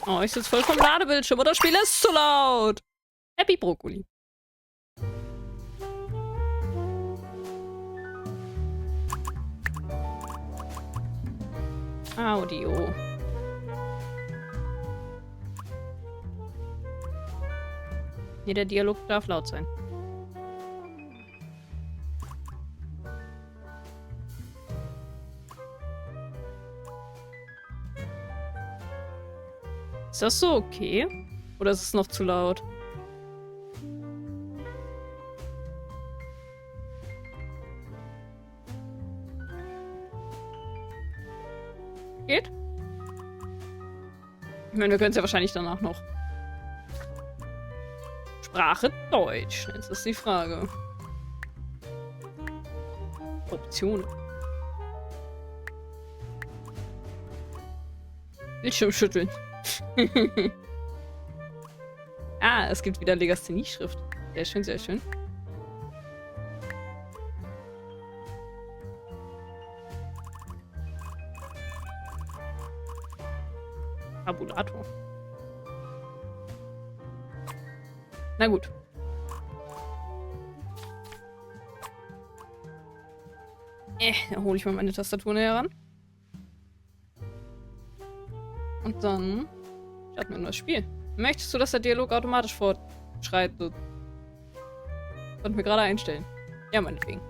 Oh, ich sitze voll vom Ladebildschirm und das Spiel ist zu laut. Happy Brokkoli. Audio. Jeder Dialog darf laut sein. Ist das so okay? Oder ist es noch zu laut? Geht? Ich meine, wir können es ja wahrscheinlich danach noch. Sprache Deutsch. Jetzt ist die Frage. Optionen. Bildschirm schütteln. Ah, es gibt wieder Legasthenie-Schrift. Sehr schön, sehr schön. Tabulator. Na gut. Dann hole ich mal meine Tastatur näher ran. Und dann starten wir ein neues Spiel. Möchtest du, dass der Dialog automatisch fortschreitet? Konnten wir gerade einstellen. Ja, meinetwegen.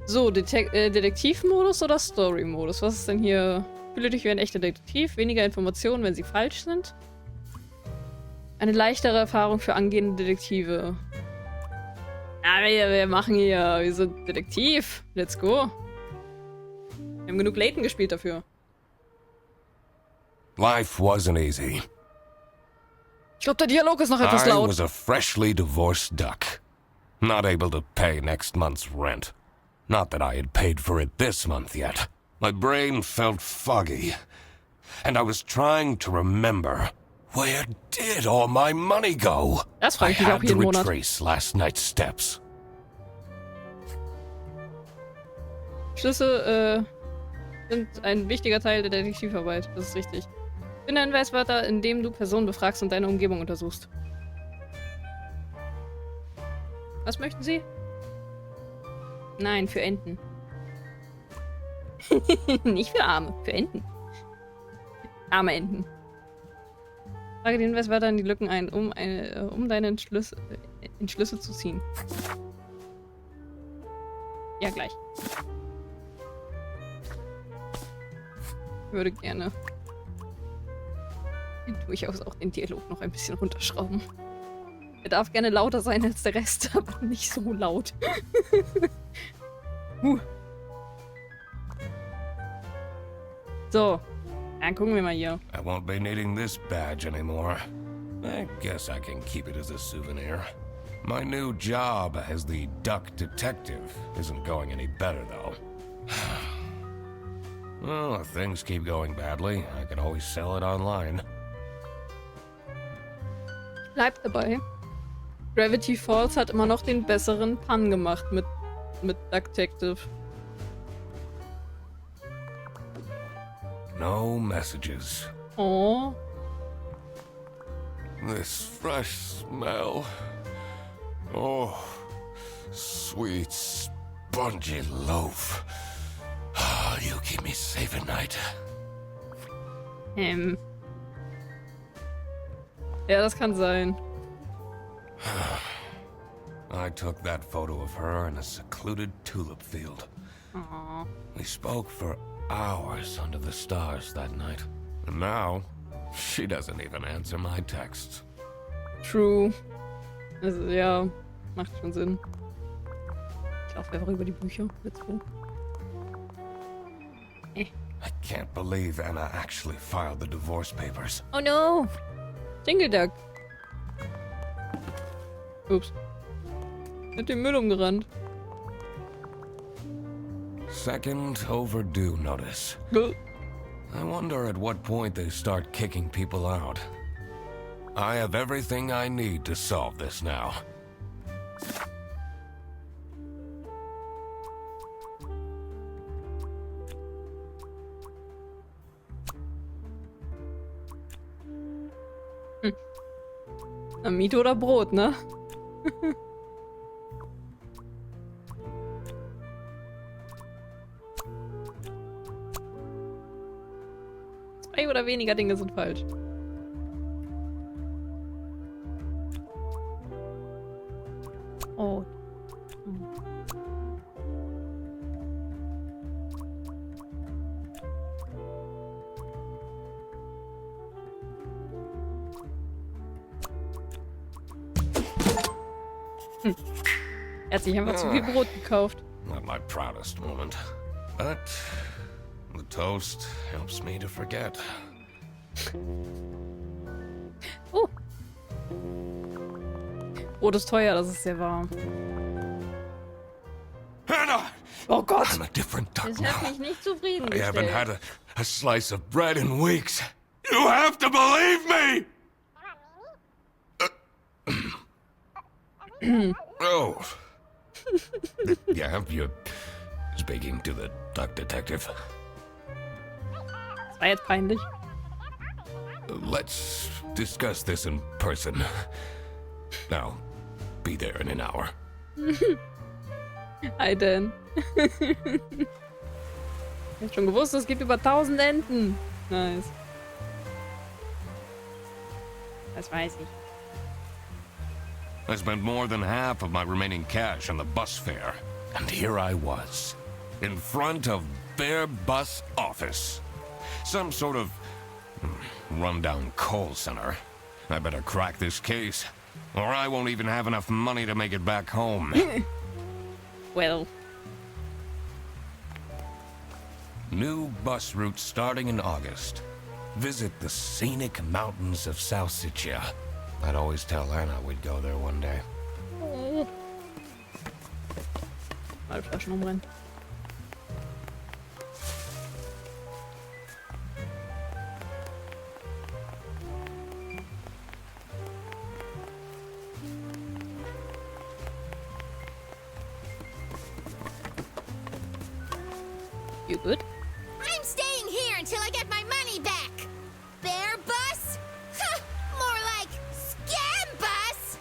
So, Detektivmodus oder Story-Modus? Was ist denn hier? Fühle dich wie ein echter Detektiv. Weniger Informationen, wenn sie falsch sind. Eine leichtere Erfahrung für angehende Detektive. Ja, wir machen hier. Wir sind Detektiv. Let's go. Wir haben genug Layton gespielt dafür. Life wasn't easy. Ich glaube, der Dialog ist noch etwas laut. I was a freshly divorced duck. Not able to pay next month's rent. Not that I had paid for it this month yet. My brain felt foggy. And I was trying to remember, where did all my money go? Das frage ich I mich auch had to jeden Monat. retrace last night's steps. Schlüsse sind ein wichtiger Teil der Detektivarbeit. Das ist richtig. Finde Hinweiswörter, indem du Personen befragst und deine Umgebung untersuchst. Was möchten Sie? Nein, für Enten. Nicht für Arme, für Enten. Arme Enten. Trage die Hinweiswörter in die Lücken ein, um deine Entschlüsse zu ziehen. Ja, gleich. Ich würde gerne durchaus auch den Dialog noch ein bisschen runterschrauben. Er darf gerne lauter sein als der Rest, aber nicht so laut. So, dann gucken wir mal hier. I won't be needing this badge anymore. I guess I can keep it as a souvenir. My new job as the duck detective isn't going any better, though. Well, if things keep going badly, I can always sell it online. Bleibt dabei. Gravity Falls hat immer noch den besseren Pun gemacht mit Detective. No messages. Oh. This fresh smell. Oh, sweet, spongy loaf. You keep me safe at night. Ja, das kann sein. I took that photo of her in a secluded tulip field. Aww. We spoke for hours under the stars that night. And now, she doesn't even answer my texts. True. Also, ja, macht schon Sinn. Ich laufe einfach über die Bücher. Let's go. I can't believe Anna actually filed the divorce papers. Oh no! Dingle Duck. Ups. Mit dem Müll umgerannt. Second overdue notice. I wonder at what point they start kicking people out. I have everything I need to solve this now. Na, Miete oder Brot, ne? Zwei oder weniger Dinge sind falsch. Oh. Er hat sich einfach zu viel Brot gekauft. Not my proudest moment. But the toast helps me to forget. Oh. Brot ist teuer, das ist sehr warm. Hannah! Oh Gott! I'm a different duck Das now. hat mich nicht I haven't zufriedengestellt. had a slice of bread in weeks. You have to believe me! Oh. Yeah, you're speaking to the duck detective. Das war jetzt peinlich. Let's discuss this in person. Now, be there in an hour. Hi, Dan. Ich hab schon gewusst, es gibt über 1000 Enten. Nice. Das weiß ich. I spent more than half of my remaining cash on the bus fare. And here I was, in front of their bus office. Some sort of rundown call center. I better crack this case, or I won't even have enough money to make it back home. Well. New bus route starting in August. Visit the scenic mountains of South Sicily. I'd always tell Anna we'd go there one day. Oh. Mal Flaschen umrennen. You good? I'm staying here until I get my money back. Bear bus? Huh, more like scam bus.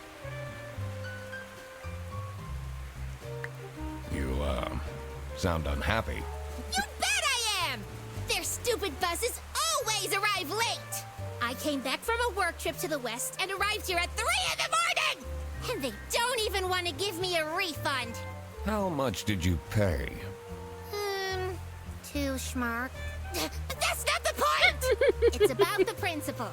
You, sound unhappy. You bet I am. Their stupid buses always arrive late. I came back from a work trip to the west and arrived here at 3 in the morning. And they don't even want to give me a refund. How much did you pay? 2 schmark. But that's not the point. It's about the principle.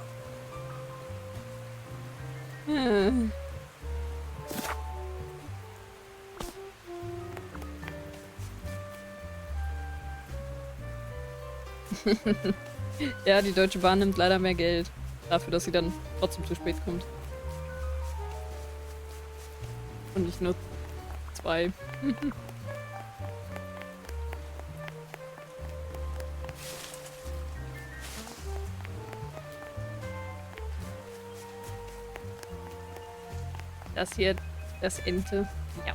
Ja, die Deutsche Bahn nimmt leider mehr Geld. Dafür, dass sie dann trotzdem zu spät kommt. Und nicht nur 2. Das hier, das Ente. Ja.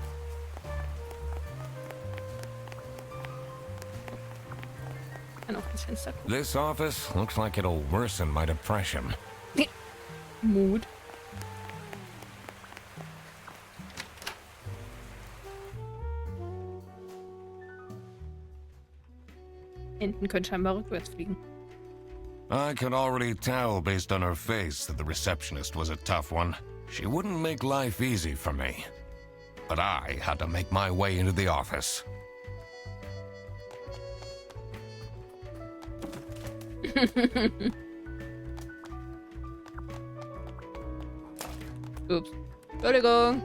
Kann auch ins Fenster gucken. This office looks like it'll worsen my depression. Mut. Enten können scheinbar rückwärts fliegen. I could already tell based on her face that the receptionist was a tough one. She wouldn't make life easy for me. But I had to make my way into the office. Ups. Entschuldigung.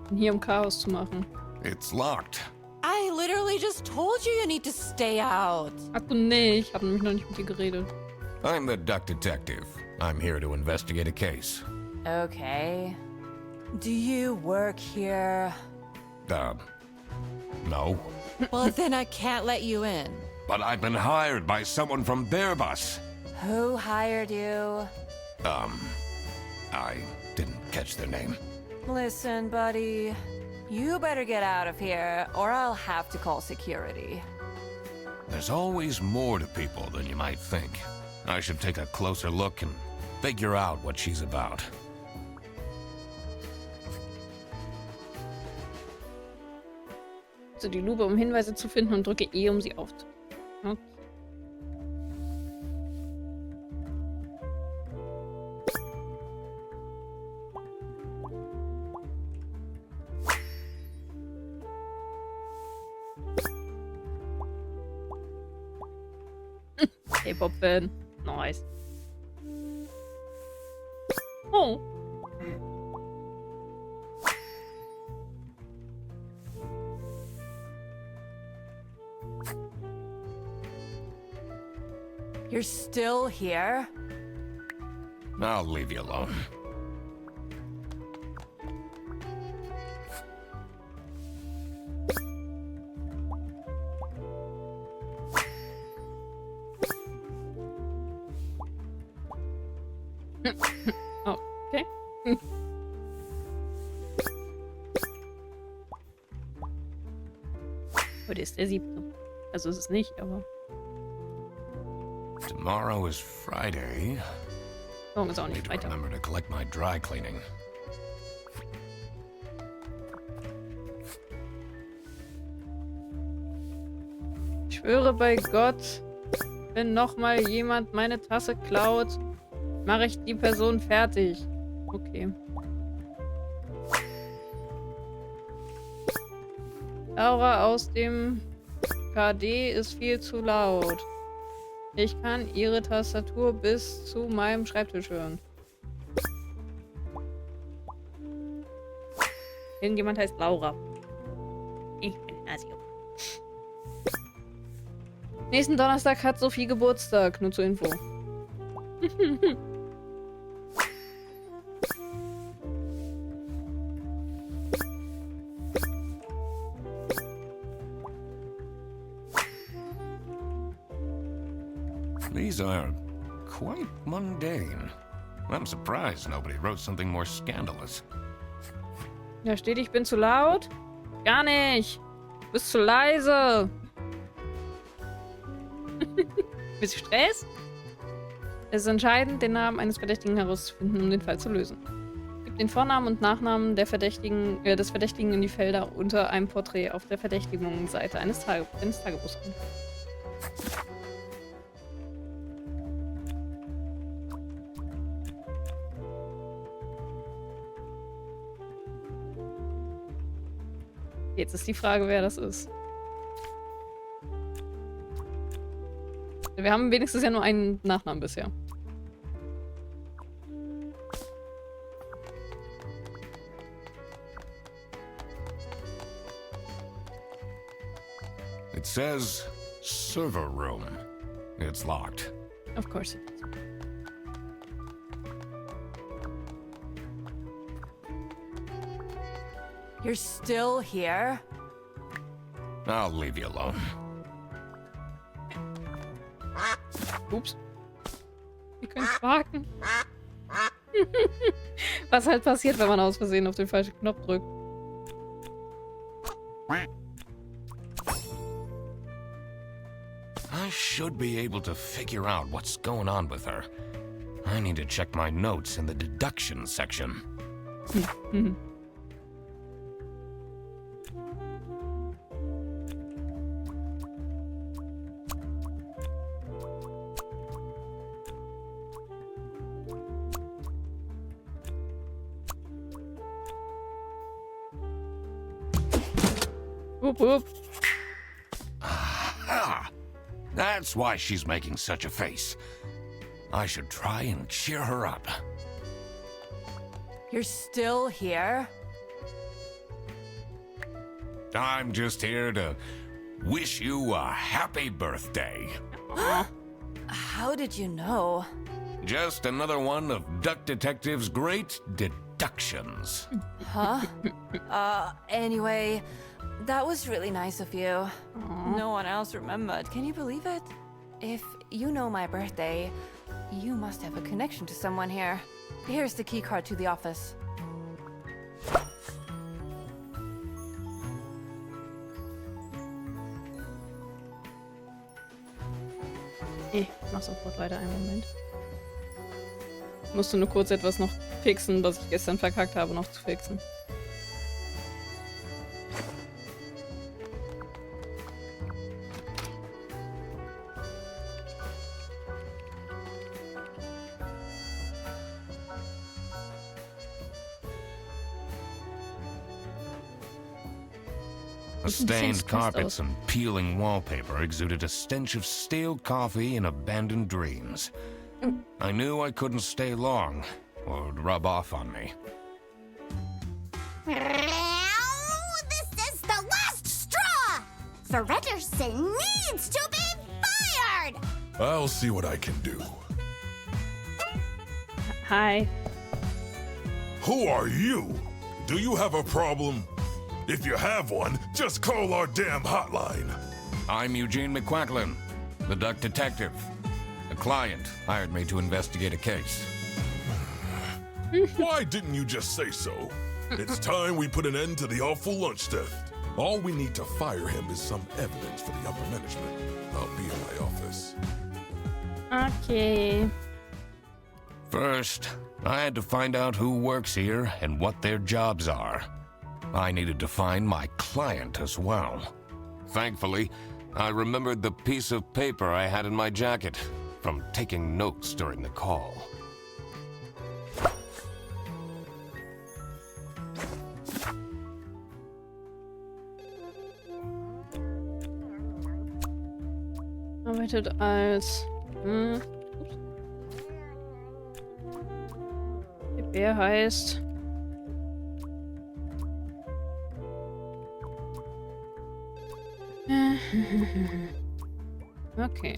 Bin hier, um Chaos zu machen. It's locked. I literally just told you need to stay out. Ach du nee, ich habe nämlich noch nicht mit dir geredet. I'm the duck detective. I'm here to investigate a case. Okay. Do you work here? No. Well, then I can't let you in. But I've been hired by someone from their bus. Who hired you? I didn't catch their name. Listen, buddy. You better get out of here, or I'll have to call security. There's always more to people than you might think. I should take a closer look and figure out what she's about. Also die Lupe, um Hinweise zu finden, und drücke E, um sie aufzunehmen. Okay. K-Pop-Fan. Nice. Oh. You're still here? I'll leave you alone. Okay. Heute ist der 7. Also ist es nicht, aber... Tomorrow is Friday. Morgen ist auch I need nicht to weiter. remember to collect my dry cleaning. Ich schwöre bei Gott, wenn nochmal jemand meine Tasse klaut, mache ich die Person fertig. Okay. Laura aus dem KD ist viel zu laut. Ich kann ihre Tastatur bis zu meinem Schreibtisch hören. Irgendjemand heißt Laura. Ich bin Asio. Nächsten Donnerstag hat Sophie Geburtstag, nur zur Info. These are quite mundane. I'm surprised nobody wrote something more scandalous. Da steht, ich bin zu laut? Gar nicht. Du bist zu leise. Bist du Stress? Es ist entscheidend, den Namen eines Verdächtigen herauszufinden, um den Fall zu lösen. Gib den Vornamen und Nachnamen des Verdächtigen in die Felder unter einem Porträt auf der Verdächtigungsseite eines Tagebuchs an. Jetzt ist die Frage, wer das ist. Wir haben wenigstens ja nur einen Nachnamen bisher. It says server room. It's locked. Of course it is. You're still here? I'll leave you alone. Ups. Wir können quaken. Was halt passiert, wenn man aus Versehen auf den falschen Knopf drückt. I should be able to figure out what's going on with her. I need to check my notes in the deduction section. Whoop, whoop. Ah, that's why she's making such a face. I should try and cheer her up. You're still here? I'm just here to wish you a happy birthday. How did you know? Just another one of Duck Detective's great deductions. Huh? Anyway, that was really nice of you. No one else remembered. Can you believe it? If you know my birthday, you must have a connection to someone here. Here's the key card to the office. Ich mach sofort weiter, einen Moment. Ich musste nur kurz etwas noch fixen, was ich gestern verkackt habe, noch zu fixen. The stained carpets and peeling wallpaper exuded a stench of stale coffee and abandoned dreams. I knew I couldn't stay long, or it would rub off on me. This is the last straw! Fredderson needs to be fired! I'll see what I can do. Hi. Who are you? Do you have a problem? If you have one, just call our damn hotline. I'm Eugene McQuacklin, the duck detective. A client hired me to investigate a case. Why didn't you just say so? It's time we put an end to the awful lunch theft. All we need to fire him is some evidence for the upper management. I'll be in my office. Okay. First, I had to find out who works here and what their jobs are. I needed to find my client as well. Thankfully, I remembered the piece of paper I had in my jacket from taking notes during the call. Arbeitet als... Der Bär heißt... Okay.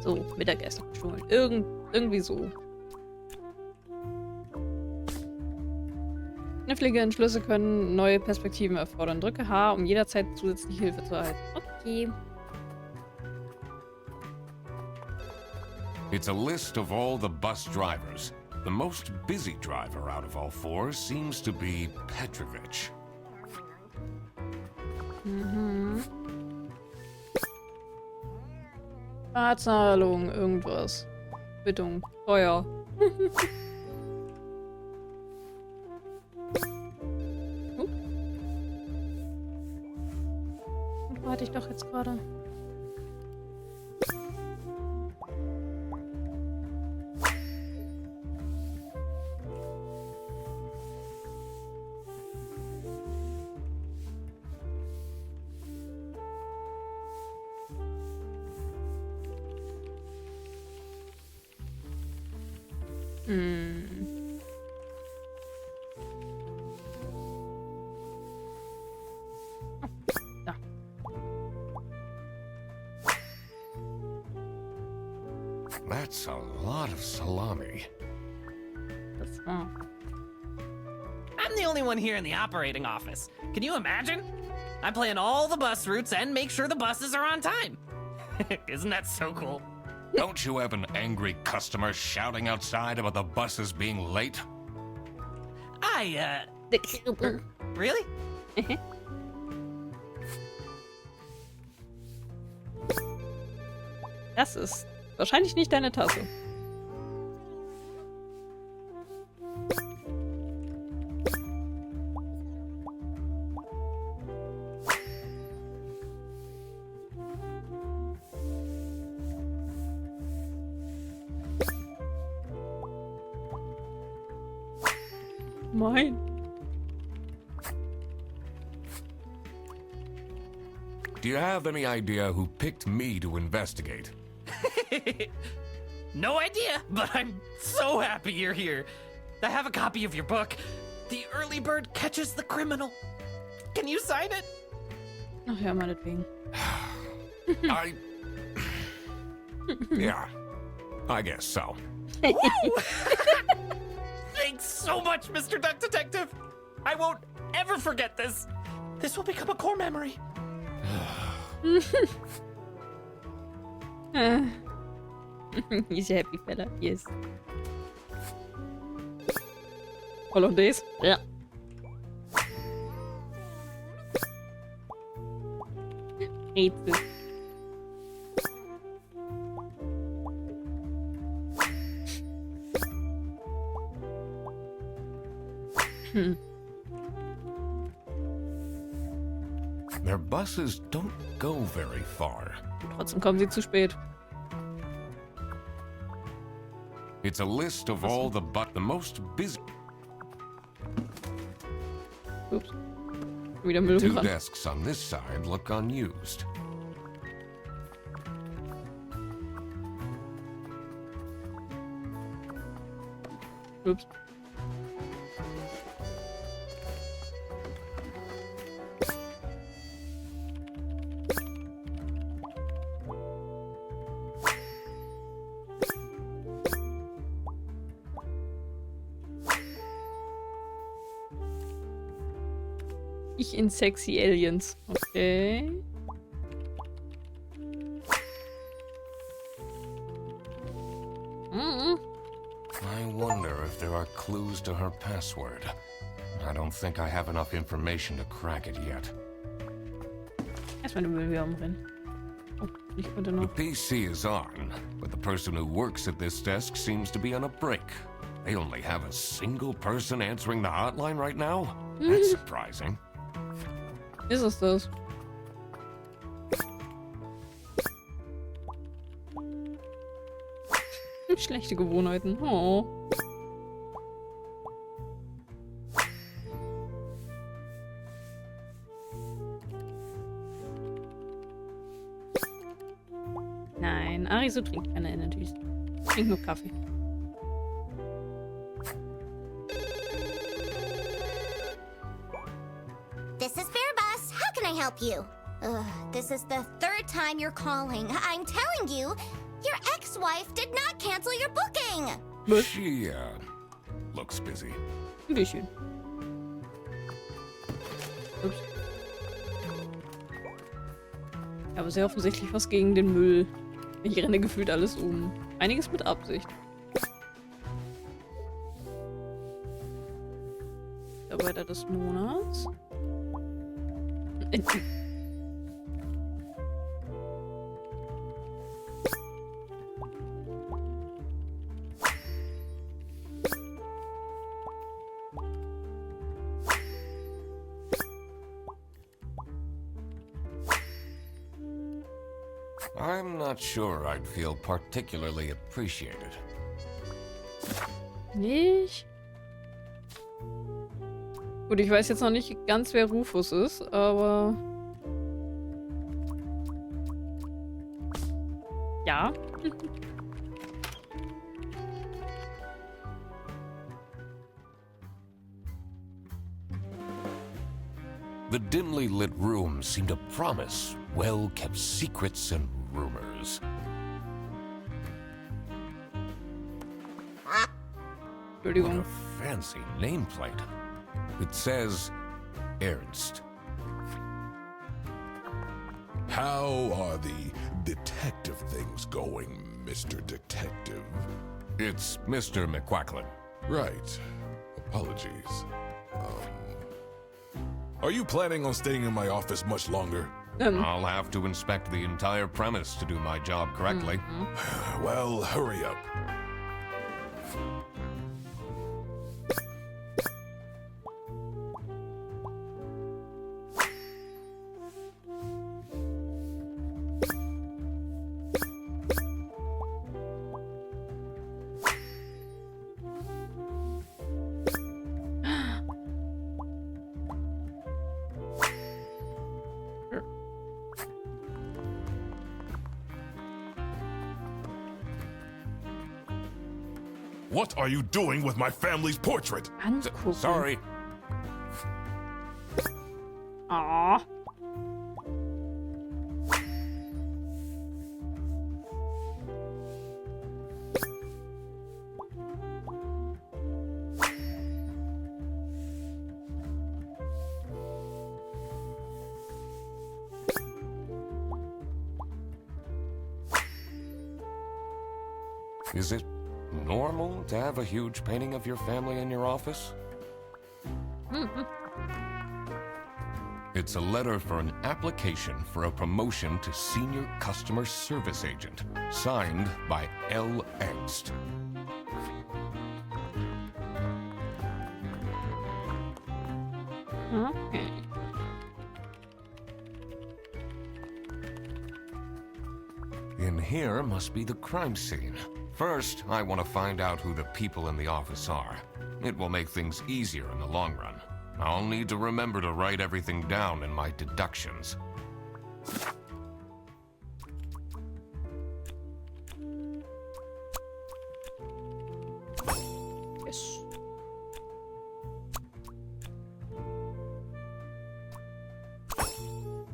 So, Mittagessen schon. Irgendwie so. Knifflige Entschlüsse können neue Perspektiven erfordern. Drücke H, um jederzeit zusätzliche Hilfe zu erhalten. Okay. It's a list of all the bus drivers. The most busy driver out of all four seems to be Petrovich. Barzahlung, irgendwas. Quittung, Steuer. Wo hatte ich doch jetzt gerade? Da. That's a lot of salami. Das war. I'm the only one here in the operating office. Can you imagine? I plan all the bus routes and make sure the buses are on time. Isn't that so cool? Don't you have an angry customer shouting outside about the buses being late? Really? Das ist wahrscheinlich nicht deine Tasse. Mein. Do you have any idea who picked me to investigate? No idea, but I'm so happy you're here. I have a copy of your book. The Early Bird Catches the Criminal. Can you sign it? Ach ja, meinetwegen. Yeah, I guess so. Thanks so much, Mr. Duck Detective. I won't ever forget this. This will become a core memory. He's a happy fella, yes. Hollandaise? Ja. Rätsel. Their buses don't go very far. Trotzdem kommen sie zu spät. It's a list of all the most busy. Ups. Wieder Müll Two ran. desks on this side look unused. Ups. Ich in Sexy Aliens. Okay. I wonder if there are clues to her password. I don't think I have enough information to crack it yet. Erstmal den Müll wieder umrennen. Oh, ich konnte The noch. PC is on, but the person who works at this desk seems to be on a break. They only have a single person answering the hotline right now? That's surprising. Ist es das? Schlechte Gewohnheiten. Oh. Nein, Arisu trinkt keine Energies. Trinkt nur Kaffee. This is Fair Bus. How can I help you? This is the third time you're calling. I'm telling you, your ex-wife did not cancel your booking. Was? She, looks busy. Bitteschön. Ups. Ja, aber sehr offensichtlich was gegen den Müll. Ich renne gefühlt alles um. Einiges mit Absicht. Mitarbeiter des Monats. I'm not sure I'd feel particularly appreciated. Nicht? Gut, ich weiß jetzt noch nicht ganz, wer Rufus ist, aber... Ja. The dimly lit rooms seem to promise well-kept secrets and rumors. What Entschuldigung. a fancy nameplate. It says Ernst. How are the detective things going, Mr. Detective? It's Mr. McQuacklin. Right. Apologies. Are you planning on staying in my office much longer? I'll have to inspect the entire premise to do my job correctly. Well, hurry up. What are you doing with my family's portrait? Angucken. Sorry. Aw. Is it normal to have a huge painting of your family in your office? It's a letter for an application for a promotion to Senior Customer Service Agent, signed by L. Angst. Okay. In here must be the crime scene. First, I want to find out who the people in the office are. It will make things easier in the long run. I'll need to remember to write everything down in my deductions. Yes.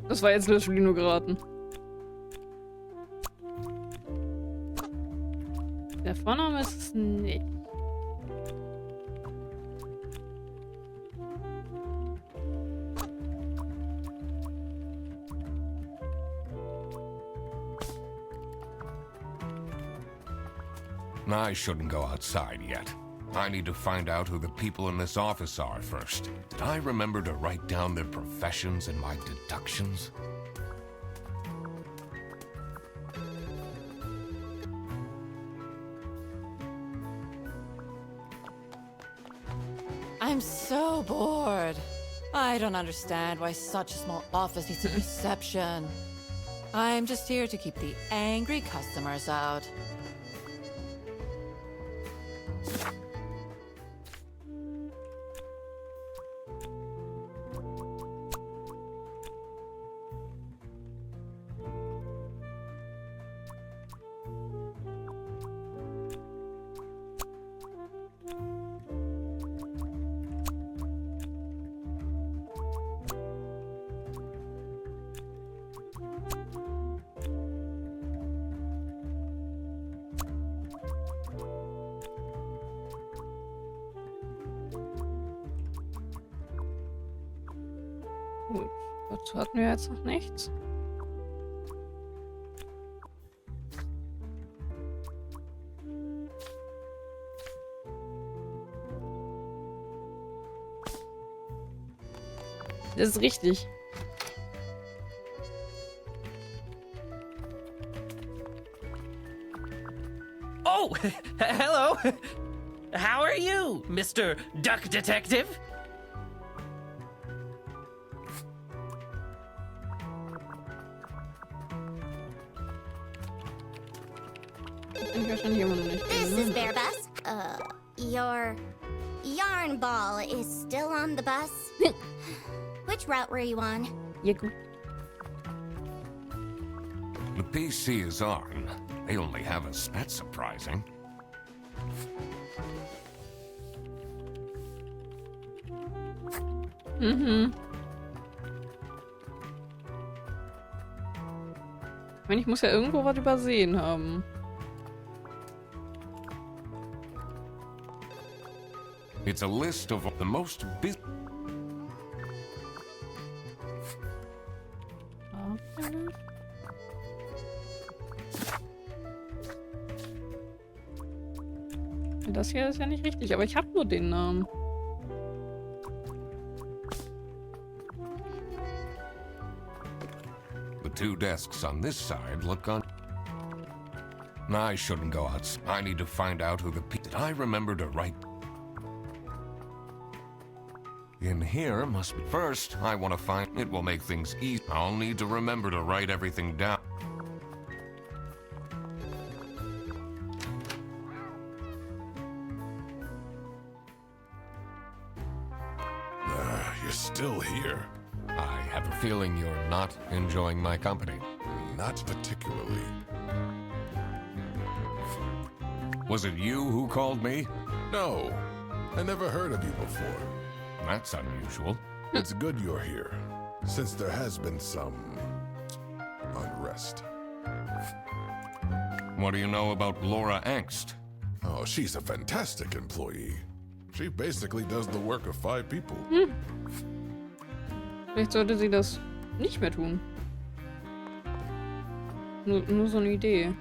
Das war jetzt literally nur geraten. Der Vorname ist es nicht. I shouldn't go outside yet. I need to find out who the people in this office are first. Did I remember to write down their professions in my deductions? I'm so bored. I don't understand why such a small office needs a reception. I'm just here to keep the angry customers out. Gut, dazu hatten wir jetzt noch nichts. Das ist richtig. Oh, hello. How are you, Mr. Duck Detective? Ich wahrscheinlich immer noch nicht. This is Bear Bus. Your yarn ball is still on the bus? Which route were you on? Ja, gut. The PC is on. They only have us. That's surprising. Mhm. Ich meine, ich muss ja irgendwo was übersehen haben. It's a list of the most busy. Das hier ist ja nicht richtig, aber ich habe nur den Namen. The two desks on this side look on. I shouldn't go out. I need to find out who the people. Did I remember to write? In here must be. First, I want to find. It will make things easy. I'll need to remember to write everything down. You're still here. I have a feeling you're not enjoying my company. Not particularly. Was it you who called me? No, I never heard of you before. That's unusual. It's good you're here, since there has been some unrest. What do you know about Laura Angst? Oh, she's a fantastic employee. She basically does the work of 5 people. Vielleicht sollte sie das nicht mehr tun. Nur so eine Idee.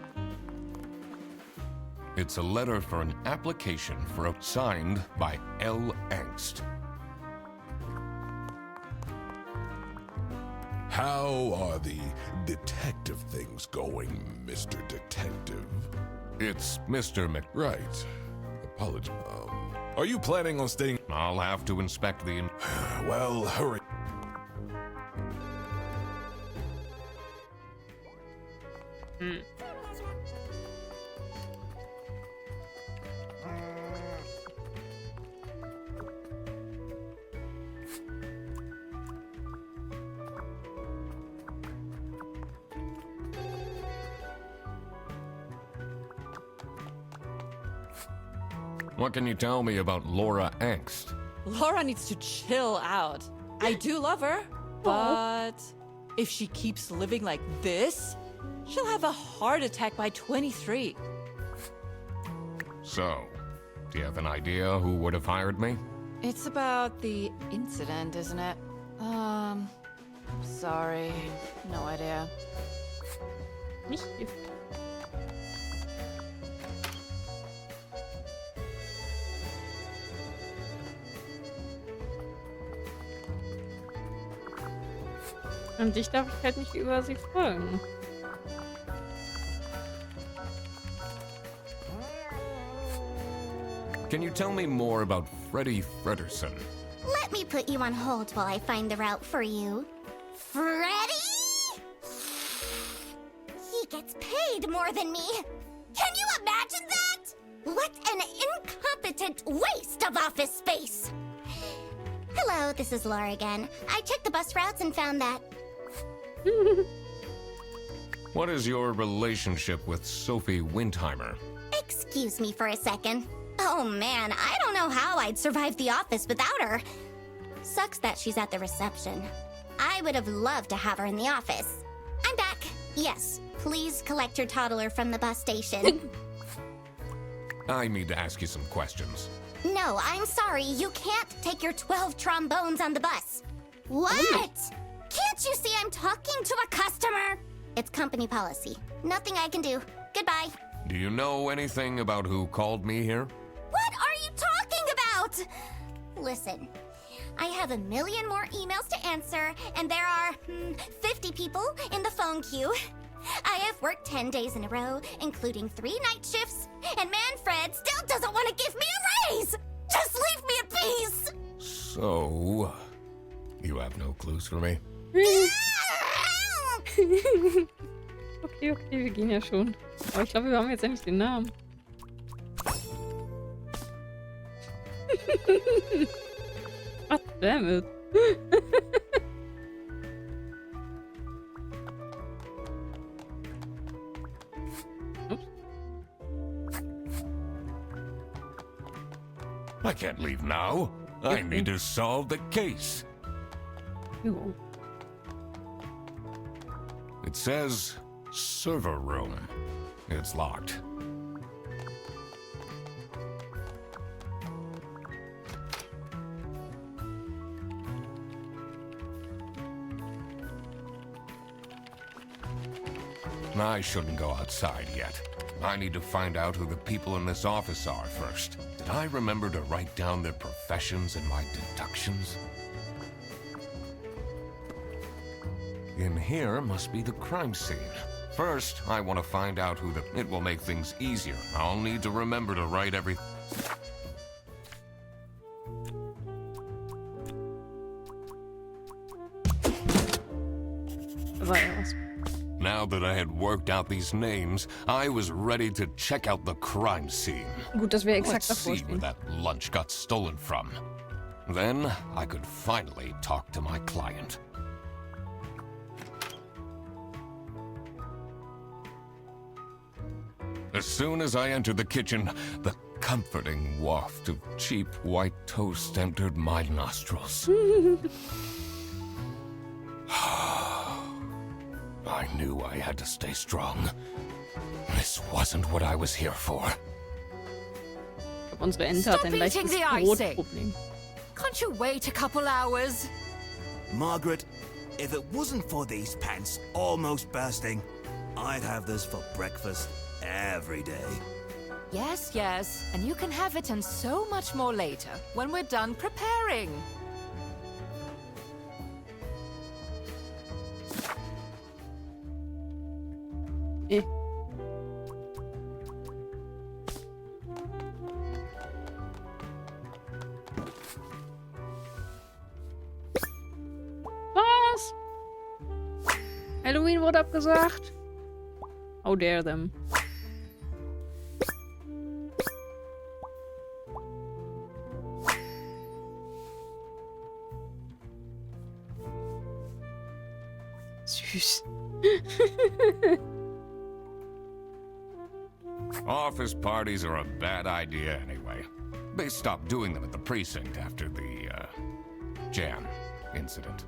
It's a letter for an application for a signed by L. Angst. How are the detective things going, Mr. Detective? It's Mr. Mc... Right. Apology. Are you planning on staying? I'll have to inspect the... Well, hurry. What can you tell me about Laura Angst? Laura needs to chill out. I do love her, but if she keeps living like this, she'll have a heart attack by 23. So, do you have an idea who would have hired me? It's about the incident, isn't it? Sorry. No idea. Nicht hier. Und dich darf ich halt nicht über sie folgen. Can you tell me more about Freddie Frederson? Let me put you on hold while I find the route for you. Freddy? He gets paid more than me. Can you imagine that? What an incompetent waste of office space. Hello, this is Laura again. I checked the bus routes and found that. What is your relationship with Sophie Windheimer? Excuse me for a second. Oh man, I don't know how I'd survive the office without her. Sucks that she's at the reception. I would have loved to have her in the office. I'm back. Yes, please collect your toddler from the bus station. I need to ask you some questions. No, I'm sorry. You can't take your 12 trombones on the bus. What? Can't you see I'm talking to a customer? It's company policy. Nothing I can do. Goodbye. Do you know anything about who called me here? What are you talking about? Listen, I have a million more emails to answer, and there are 50 people in the phone queue. I have worked 10 days in a row, including 3 night shifts, and Manfred still doesn't want to give me a raise! Just leave me in peace! So, you have no clues for me? Okay, wir gehen ja schon. Aber ich glaube, wir haben jetzt endlich den Namen. God damn it. I can't leave now. I need to solve the case. Jo. It says server room. It's locked. I shouldn't go outside yet. I need to find out who the people in this office are first. Did I remember to write down their professions in my deductions? In here must be the crime scene. First, I want to find out who the... It will make things easier. I'll need to remember to write everything. Now that I had worked out these names, I was ready to check out the crime scene. Gut, dass wir exakt Let's davor see where stehen. that lunch got stolen from. Then I could finally talk to my client. As soon as I entered the kitchen, the comforting waft of cheap white toast entered my nostrils. I knew I had to stay strong. This wasn't what I was here for. Ich glaube, unsere Ente hat ein Stop leichtes eating the icing. Brot-Problem. Can't you wait a couple hours? Margaret, if it wasn't for these pants almost bursting, I'd have this for breakfast every day. Yes, yes. And you can have it and so much more later, when we're done preparing. Was? Halloween wurde abgesagt? How dare them. Süß. Office parties are a bad idea anyway. They stopped doing them at the precinct after the, jam incident.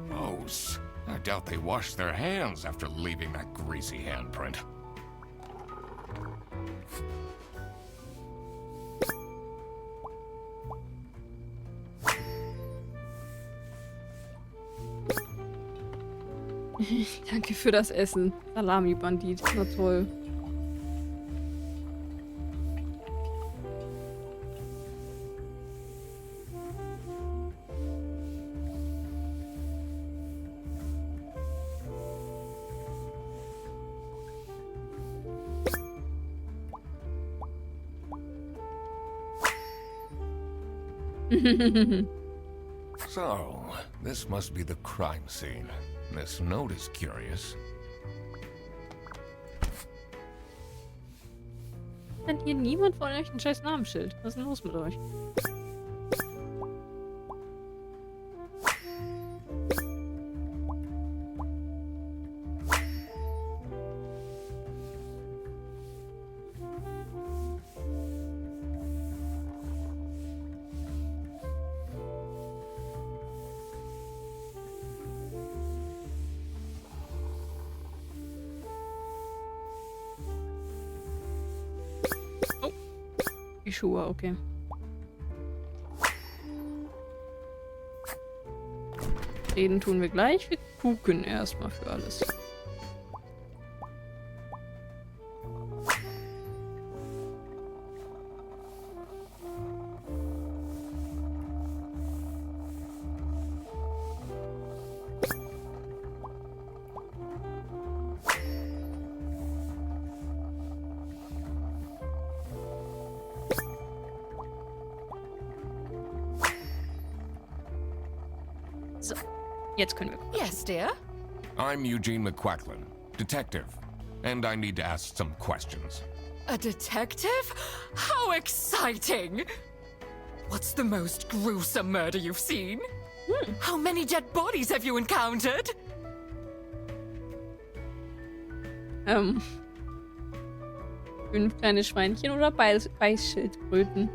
Gross. I doubt they washed their hands after leaving that greasy handprint. Danke für das Essen. Salami-Bandit. Na toll. So, this must be the crime scene. This note is curious. Nennt hier niemand von euch ein scheiß Namensschild? Was ist denn los mit euch? Die Schuhe, okay. Reden tun wir gleich. Wir gucken erstmal für alles. So, jetzt können wir gucken. Yes, dear? I'm Eugene McQuacklin, detective, and I need to ask some questions. A detective? How exciting! What's the most gruesome murder you've seen? How many dead bodies have you encountered? 5 kleine Schweinchen oder Beißschildkröten?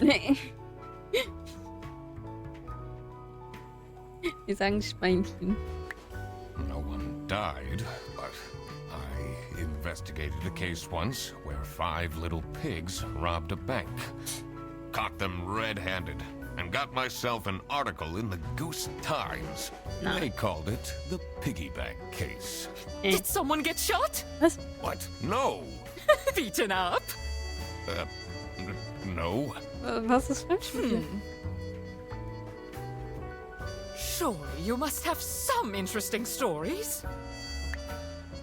Nee. Wir sagen Schweinchen. No one died, but I investigated a case once where 5 little pigs robbed a bank. Caught them red-handed and got myself an article in the Goose Times. No. They called it the piggy bank case. Did someone get shot? Was? What? No! Beaten up? No. Was ist falsch mit dir? Surely you must have some interesting stories.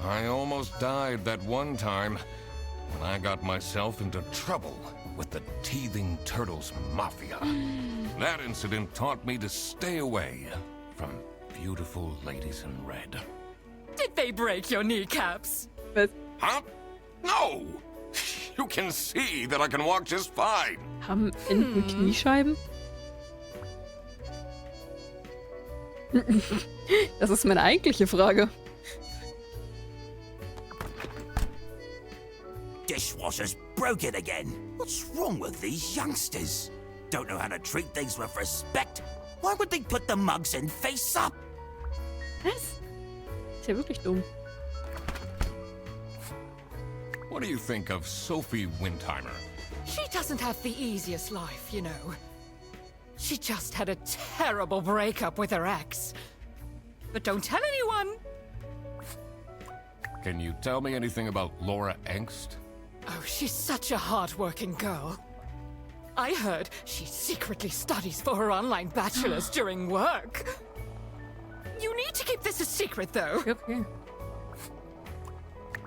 I almost died that one time when I got myself into trouble with the Teething Turtles Mafia. That incident taught me to stay away from beautiful ladies in red. Did they break your kneecaps? Was? Huh? No! You can see that I can walk just fine. Haben Enten Kniescheiben? Das ist meine eigentliche Frage. Dishwasher's broken again. What's wrong with these youngsters? Don't know how to treat things with respect. Why would they put the mugs in face up? Was? Ist ja wirklich dumm. What do you think of Sophie Windheimer? She doesn't have the easiest life, you know. She just had a terrible breakup with her ex. But don't tell anyone. Can you tell me anything about Laura Angst? Oh, she's such a hard-working girl. I heard she secretly studies for her online bachelor's during work. You need to keep this a secret, though. Okay.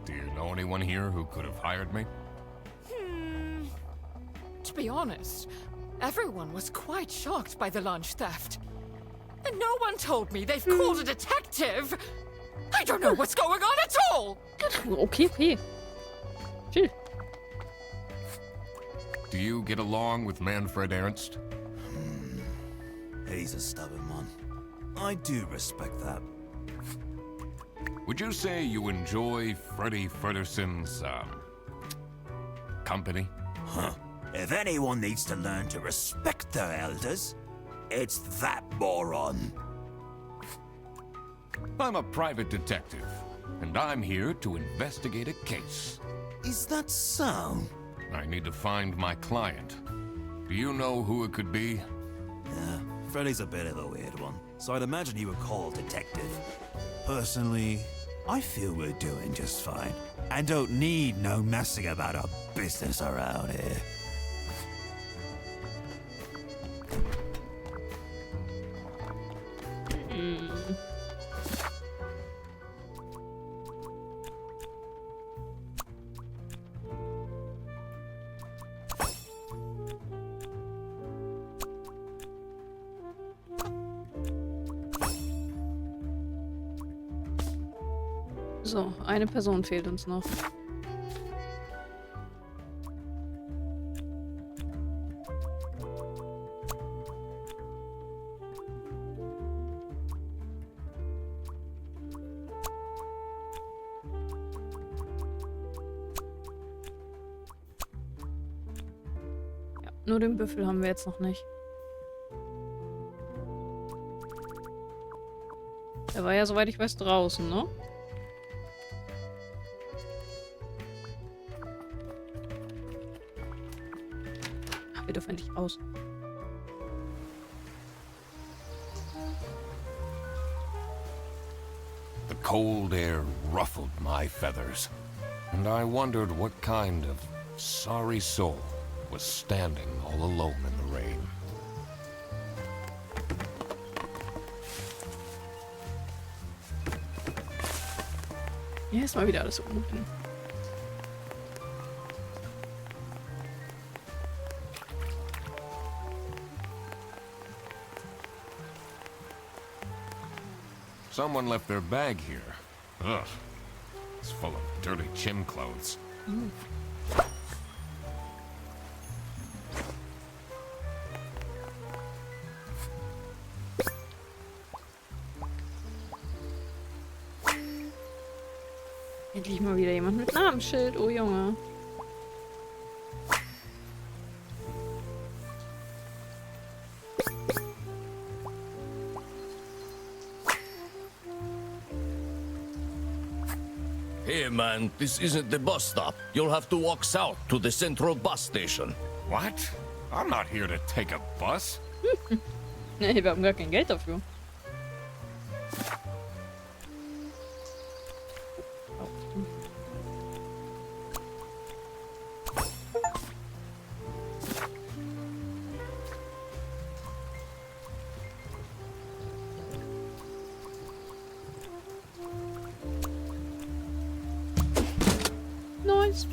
Do you know anyone here who could have hired me? To be honest, everyone was quite shocked by the lunch theft. And no one told me they've called a detective. I don't know what's going on at all. Okay, okay. Chill. Do you get along with Manfred Ernst? He's a stubborn one. I do respect that. Would you say you enjoy Freddy Fredersen's, company? Huh. If anyone needs to learn to respect their elders, it's that moron. I'm a private detective, and I'm here to investigate a case. Is that so? I need to find my client. Do you know who it could be? Yeah, Freddy's a bit of a weird one, so I'd imagine he would call detective. Personally, I feel we're doing just fine, and don't need no messing about our business around here. So, eine Person fehlt uns noch. Ja, nur den Büffel haben wir jetzt noch nicht. Der war ja, soweit ich weiß, draußen, ne? Wir dürfen endlich raus. The cold air ruffled my feathers, and I wondered what kind of sorry soul was standing all alone in the rain. Hier ist mal wieder alles unten. Someone left their bag here. Ugh. It's full of dirty gym clothes. Endlich mal wieder jemand mit Namensschild. Oh Junge. Hey man, this isn't the bus stop. You'll have to walk south to the central bus station. What? I'm not here to take a bus. Nee, wir haben gar kein Geld dafür. Nice.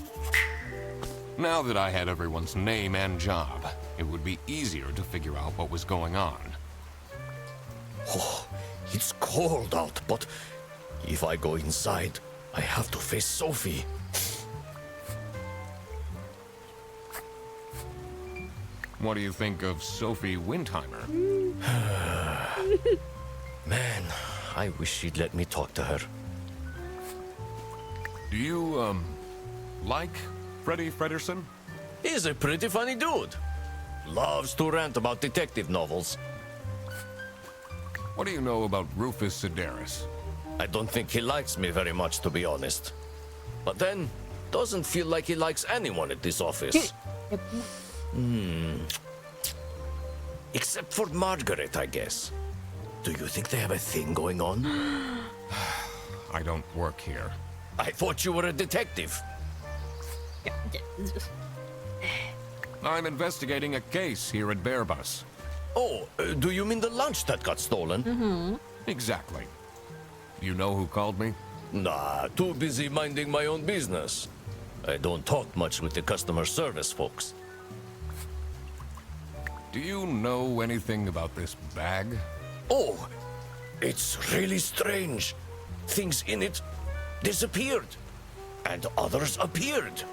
Now that I had everyone's name and job, it would be easier to figure out what was going on. Oh, it's cold out, but if I go inside, I have to face Sophie. What do you think of Sophie Windheimer? Man, I wish she'd let me talk to her. Do you, like Freddy Fredersen? He's a pretty funny dude. Loves to rant about detective novels. What do you know about Rufus Sedaris? I don't think he likes me very much, to be honest. But then, doesn't feel like he likes anyone at this office. Except for Margaret, I guess. Do you think they have a thing going on? I don't work here. I thought you were a detective. I'm investigating a case here at Bearbus. Oh, do you mean the lunch that got stolen? Exactly. You know who called me? Nah, too busy minding my own business. I don't talk much with the customer service folks. Do you know anything about this bag? Oh, it's really strange. Things in it disappeared, and others appeared.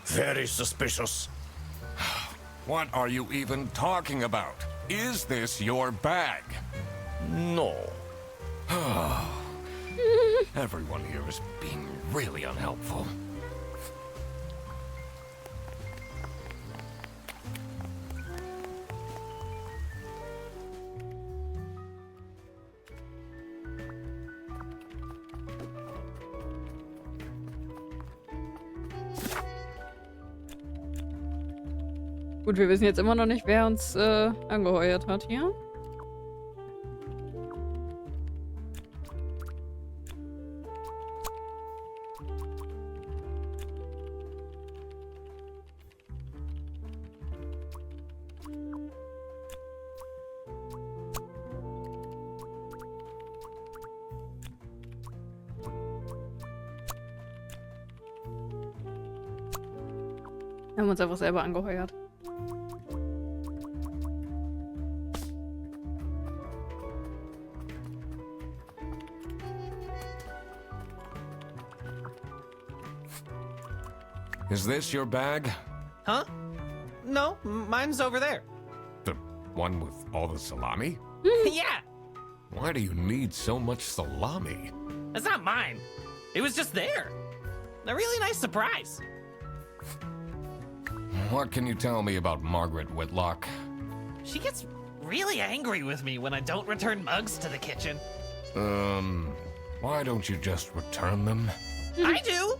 Very suspicious. What are you even talking about? Is this your bag? No. Everyone here is being really unhelpful. Gut, wir wissen jetzt immer noch nicht, wer uns angeheuert hat hier. Wir haben uns einfach selber angeheuert. Is this your bag? Huh? No, mine's over there. The one with all the salami? Yeah, Why do you need so much salami? that's not mine. It was just there. A really nice surprise. What can you tell me about Margaret Whitlock? She gets really angry with me when I don't return mugs to the kitchen. Why don't you just return them? I do!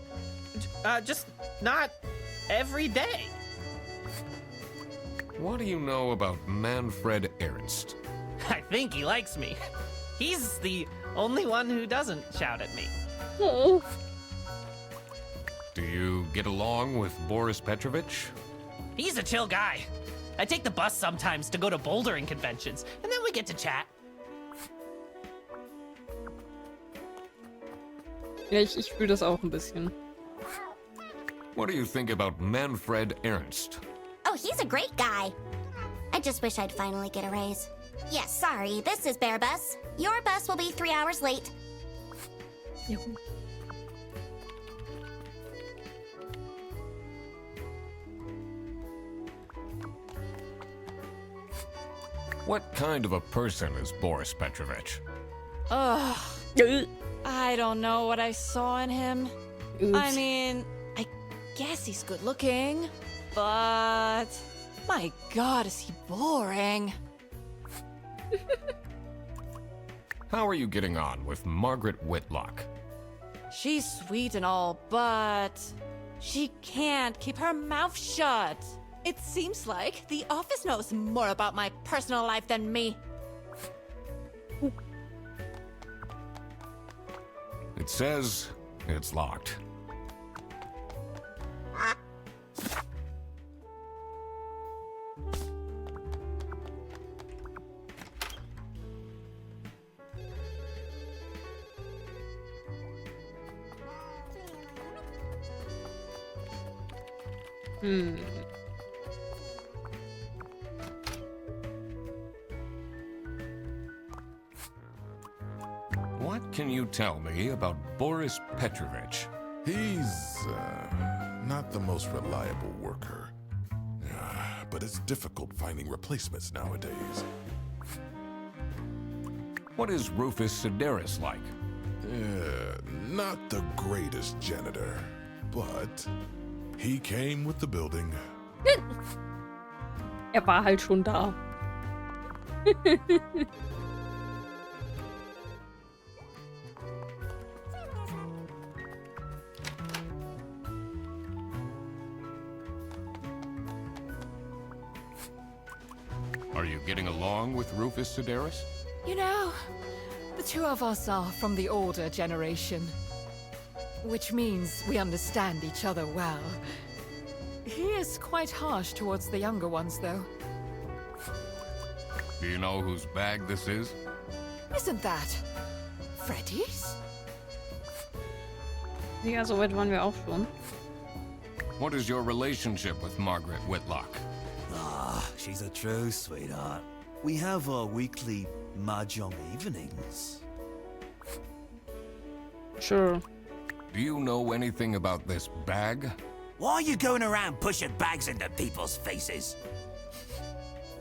Just not every day. What do you know about Manfred Ernst? I think he likes me. He's the only one who doesn't shout at me. Oh. Do you get along with Boris Petrovich? He's a chill guy. I take the bus sometimes to go to bouldering conventions, and then we get to chat. Ja, ich fühle das auch ein bisschen. What do you think about Manfred Ernst? Oh, he's a great guy. I just wish I'd finally get a raise. Yes, sorry, this is Bear Bus. Your bus will be 3 hours late. What kind of a person is Boris Petrovich? Ugh. I don't know what I saw in him. I mean, I guess he's good looking, but my god, is he boring. How are you getting on with Margaret Whitlock? She's sweet and all, but she can't keep her mouth shut. It seems like the office knows more about my personal life than me. It says it's locked. What can you tell me about Boris Petrovich? He's not the most reliable worker. But it's difficult finding replacements nowadays. What is Rufus Sedaris like? Not the greatest janitor, but he came with the building. War halt schon da. Are you getting along with Rufus Sedaris? You know, the two of us are from the older generation, which means we understand each other well. He is quite harsh towards the younger ones, though. Do you know whose bag this is? Isn't that Freddy's? Ja, so weit waren wir auch schon. What is your relationship with Margaret Whitlock? Ah, she's a true sweetheart. We have our weekly mahjong evenings. Sure. Do you know anything about this bag? Why are you going around pushing bags into people's faces?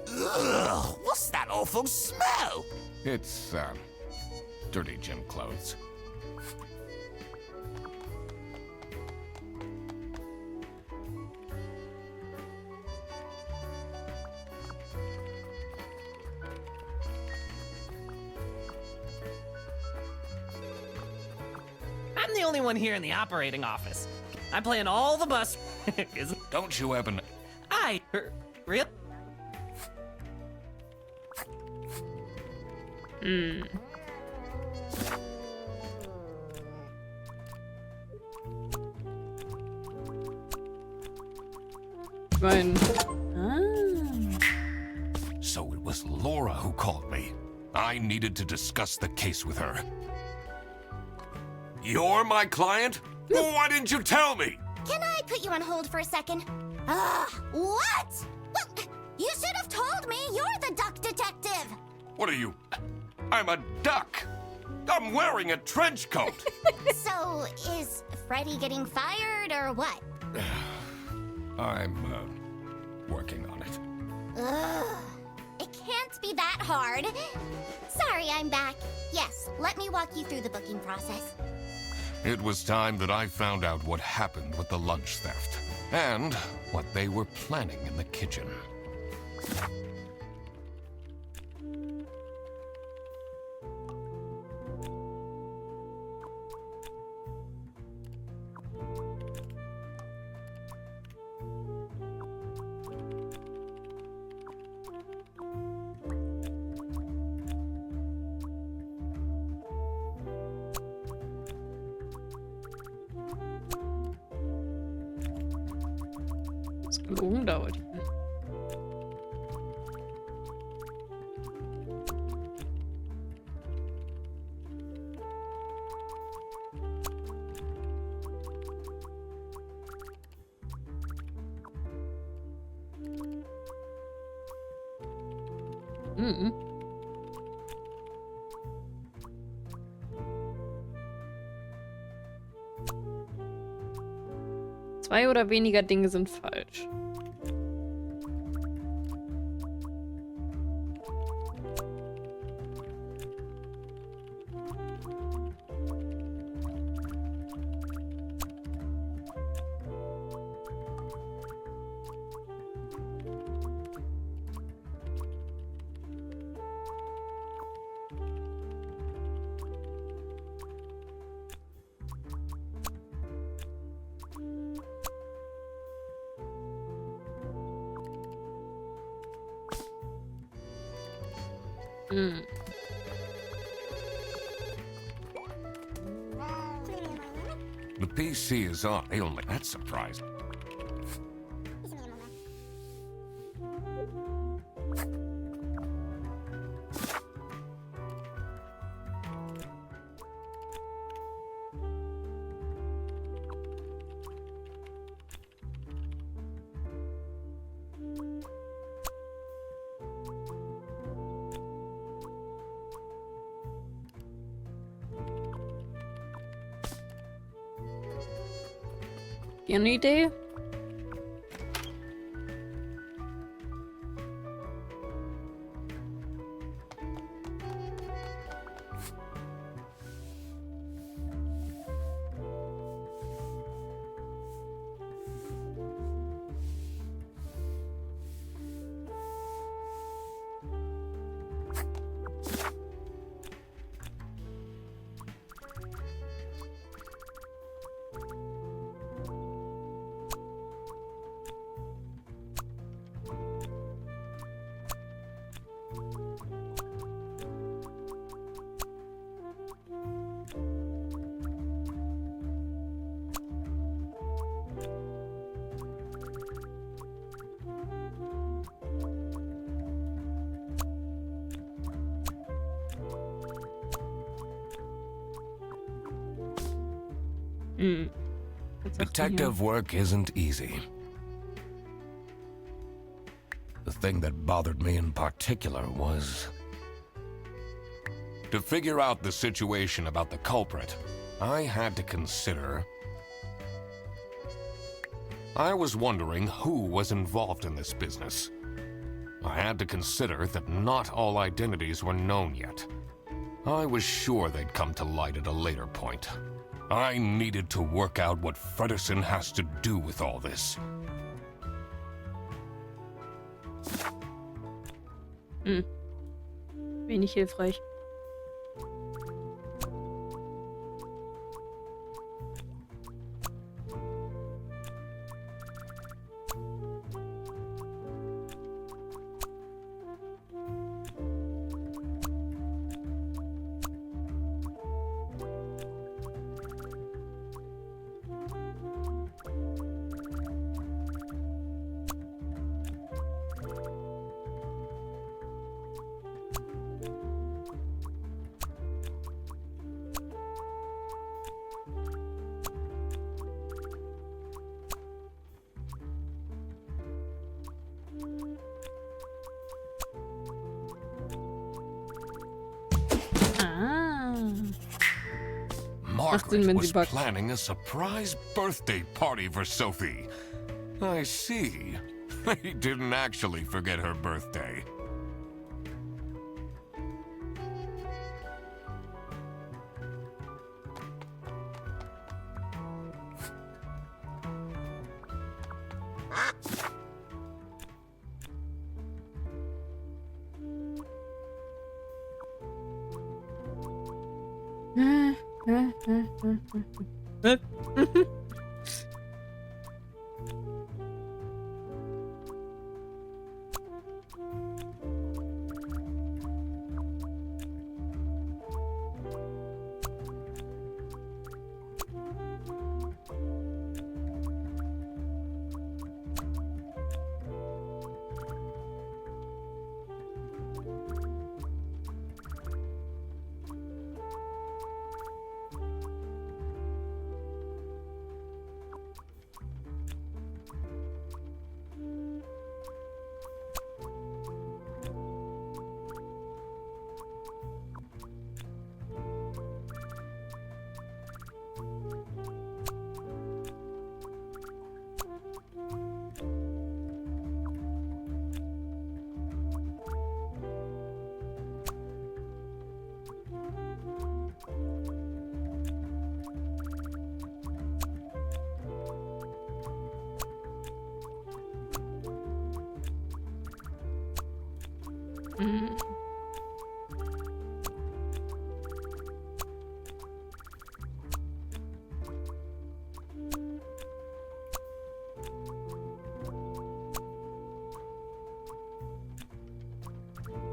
Ugh, what's that awful smell? It's, dirty gym clothes. I'm the only one here in the operating office. I'm playing all the bus. Isn't Don't you happen... I? Real? Ich mein... So it was Laura who called me. I needed to discuss the case with her. You're my client? Well, why didn't you tell me? Can I put you on hold for a second? What? Well, you should have told me. You're the duck detective. What are you? I'm a duck. I'm wearing a trench coat. So, is Freddy getting fired or what? I'm, working on it. Ugh. It can't be that hard. Sorry, I'm back. Yes, let me walk you through the booking process. It was time that I found out what happened with the lunch theft and what they were planning in the kitchen. Das gelogen dauert hier. Mhm. Zwei oder weniger Dinge sind falsch. The PC is on ailment. That's surprising. Eine Idee? Hm. Detective work isn't easy. The thing that bothered me in particular was... to figure out the situation about the culprit, I had to consider... I was wondering who was involved in this business. I had to consider that not all identities were known yet. I was sure they'd come to light at a later point. I needed to work out what Fredersen has to do with all this. Wenig hilfreich. Margaret was planning a surprise birthday party for Sophie. I see. They didn't actually forget her birthday.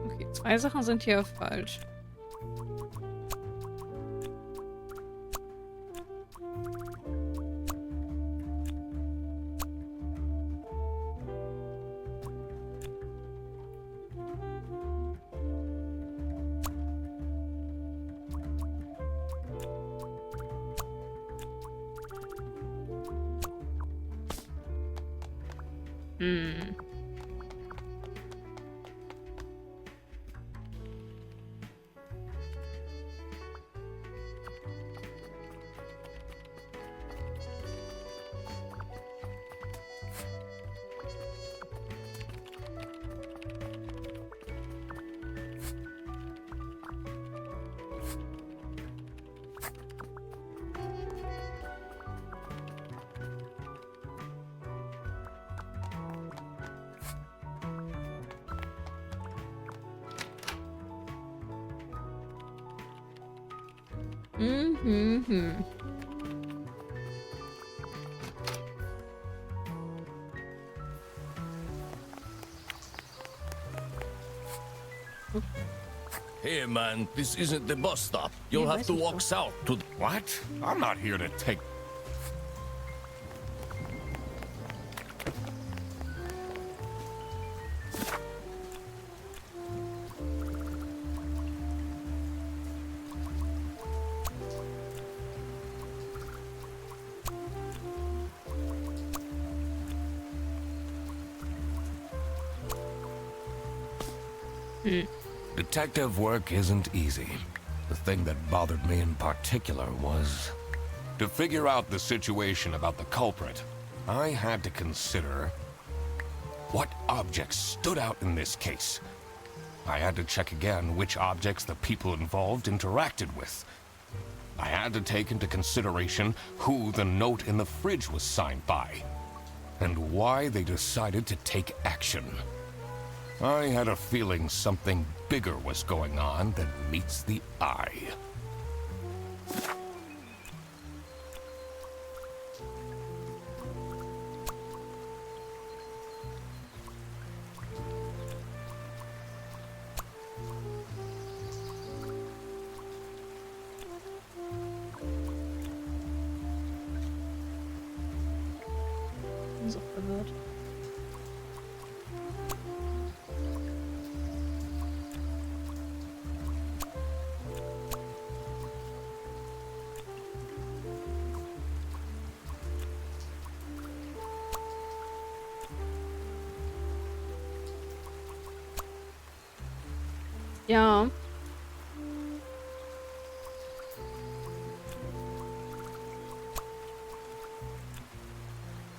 Okay, 2 Sachen sind hier falsch. Hey man, this isn't the bus stop. You'll have to walk south to the... What? I'm not here to take... Detective work isn't easy. The thing that bothered me in particular was to figure out the situation about the culprit. I had to consider what objects stood out in this case. I had to check again which objects the people involved interacted with. I had to take into consideration who the note in the fridge was signed by, and why they decided to take action. I had a feeling something bigger was going on than meets the eye. So verwirrt. Ja.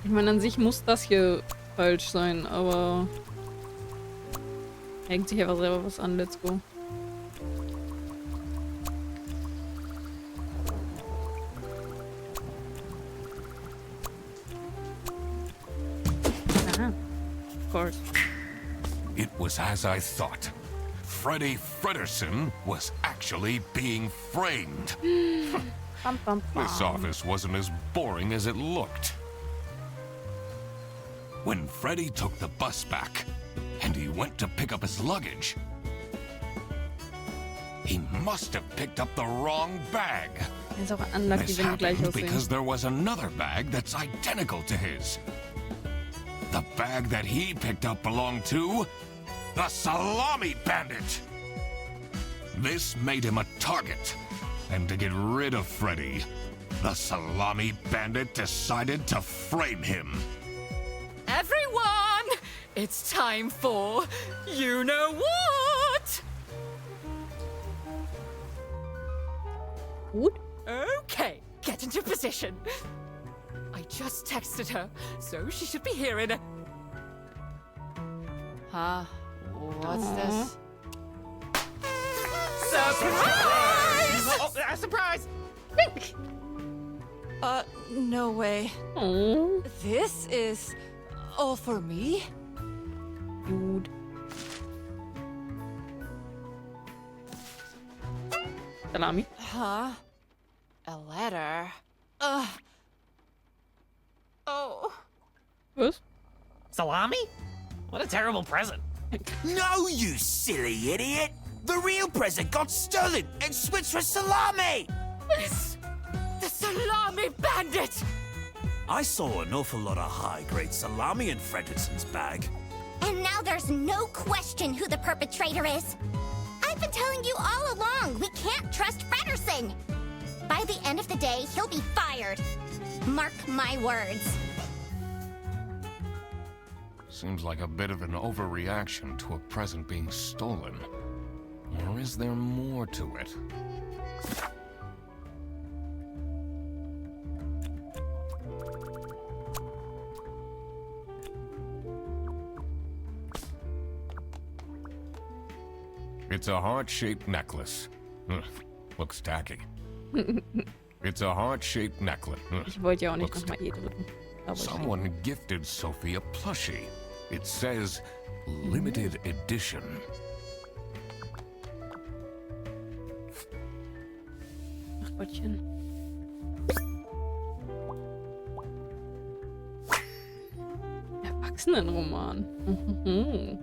Ich meine, an sich muss das hier falsch sein, aber hängt sich einfach selber was an. Let's go. Aha. Of course. It was as I thought. Freddy Fredersen was actually being framed. Bum, bum, bum. This office wasn't as boring as it looked. When Freddy took the bus back, and he went to pick up his luggage, he must have picked up the wrong bag. Ist auch unlucky, This wenn die gleich happened aussehen. because there was another bag that's identical to his. The bag that he picked up belonged to the Salami Bandit. This made him a target, and to get rid of Freddy, the Salami Bandit decided to frame him. Everyone! It's time for you know what? Gut. Okay, get into position. I just texted her, so she should be here in a... Huh? What's this? Surprise! Oh, surprise! No way. Oh, This is all for me? gut. Salami. Huh? A letter? Ugh. Oh. Was? Salami? What a terrible present. No, you silly idiot! The real present got stolen and switched for salami! The Salami Bandit! I saw an awful lot of high-grade salami in Fredersen's bag. And now there's no question who the perpetrator is. I've been telling you all along, we can't trust Fredersen. By the end of the day, he'll be fired. Mark my words. Seems like a bit of an overreaction to a present being stolen. Or is there more to it? It's a heart-shaped necklace. Ugh, looks tacky. It's a heart-shaped necklace. Ugh, Ich wollte ja auch nicht looks nochmal E drücken. Aber ich Someone gifted Sophie a plushie. It says limited edition. Ach Gottchen. Erwachsenenroman. Mhm.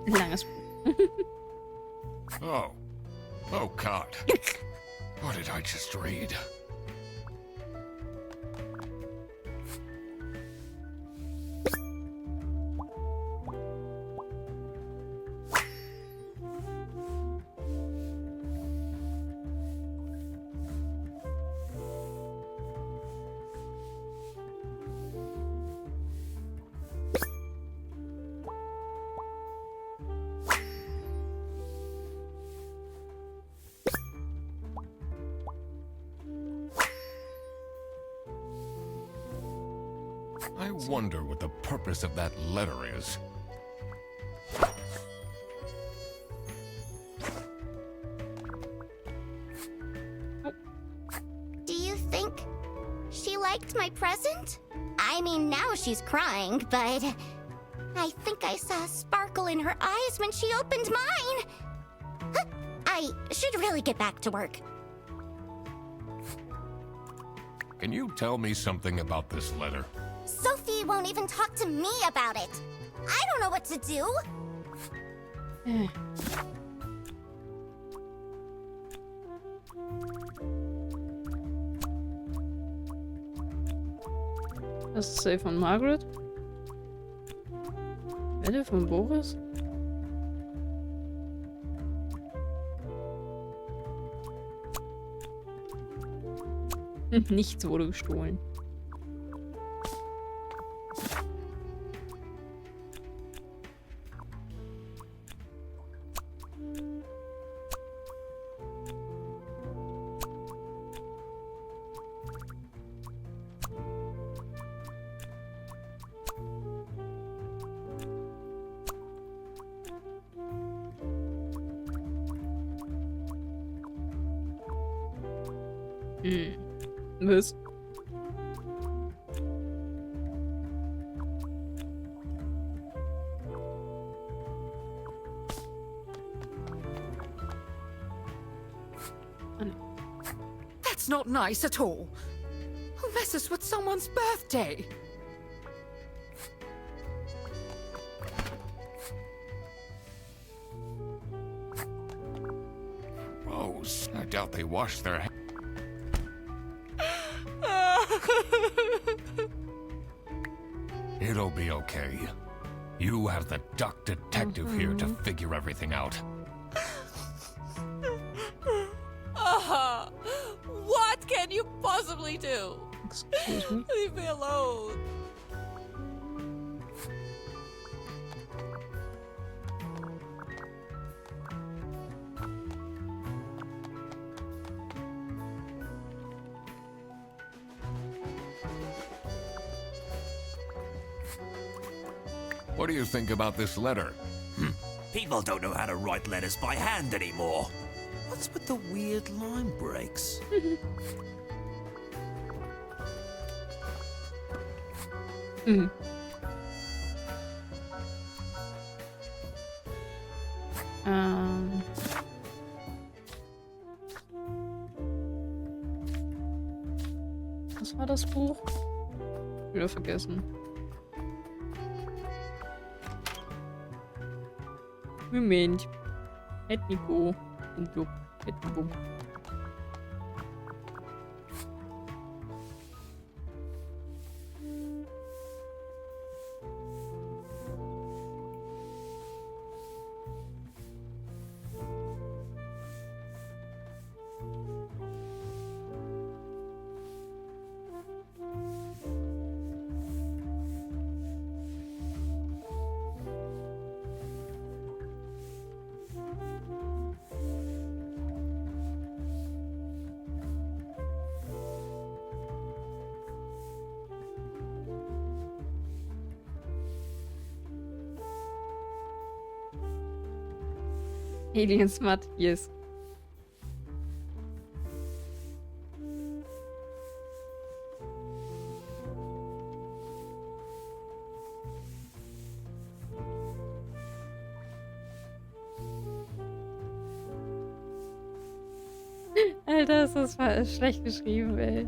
Langes Oh. Oh, God. What did I just read? I wonder what the purpose of that letter is. Do you think she liked my present? I mean, now she's crying, but I think I saw a sparkle in her eyes when she opened mine. Huh, I should really get back to work. Can you tell me something about this letter? Sophie won't even talk to me about it. I don't know what to do. Das ist Safe von Margaret. Ente von Boris. Nichts wurde gestohlen. Was? That's not nice at all. Who messes with someone's birthday? Rose, I doubt they washed their hands. It'll be okay. You have the duck detective here to figure everything out. What can you possibly do? Excuse me. Leave me alone. What do you think about this letter? People don't know how to write letters by hand anymore. What's with the weird line breaks? Was war das Buch? Wieder vergessen. Moment. Ethniko. Ethniko. Alien Smart, yes. Alter, ist das schlecht geschrieben, ey.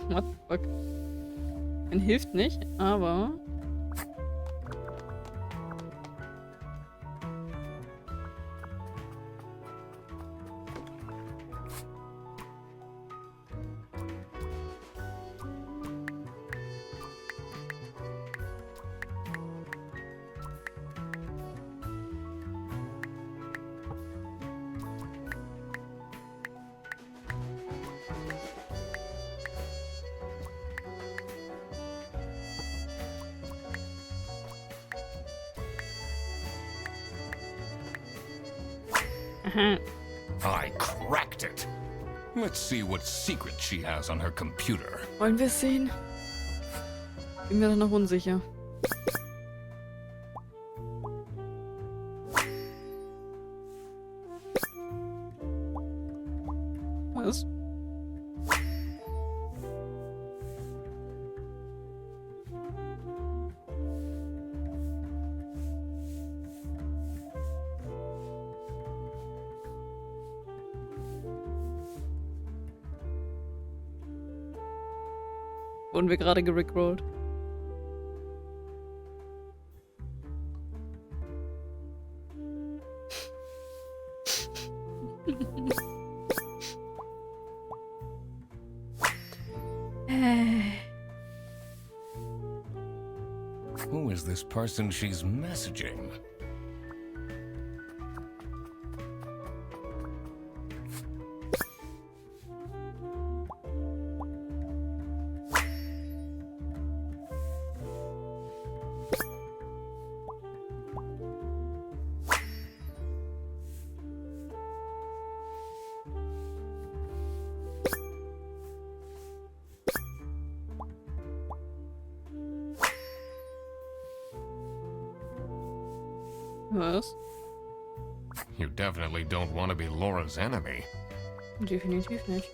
What the fuck? Hilft nicht, aber... I cracked it. Let's see what secret she has on her computer. Wollen wir es sehen? Bin mir dann noch unsicher. Was? Wurden wir gerade gerickrollt? Who is this person she's messaging? Was? You definitely don't want to be Laura's enemy. Definitiv nicht.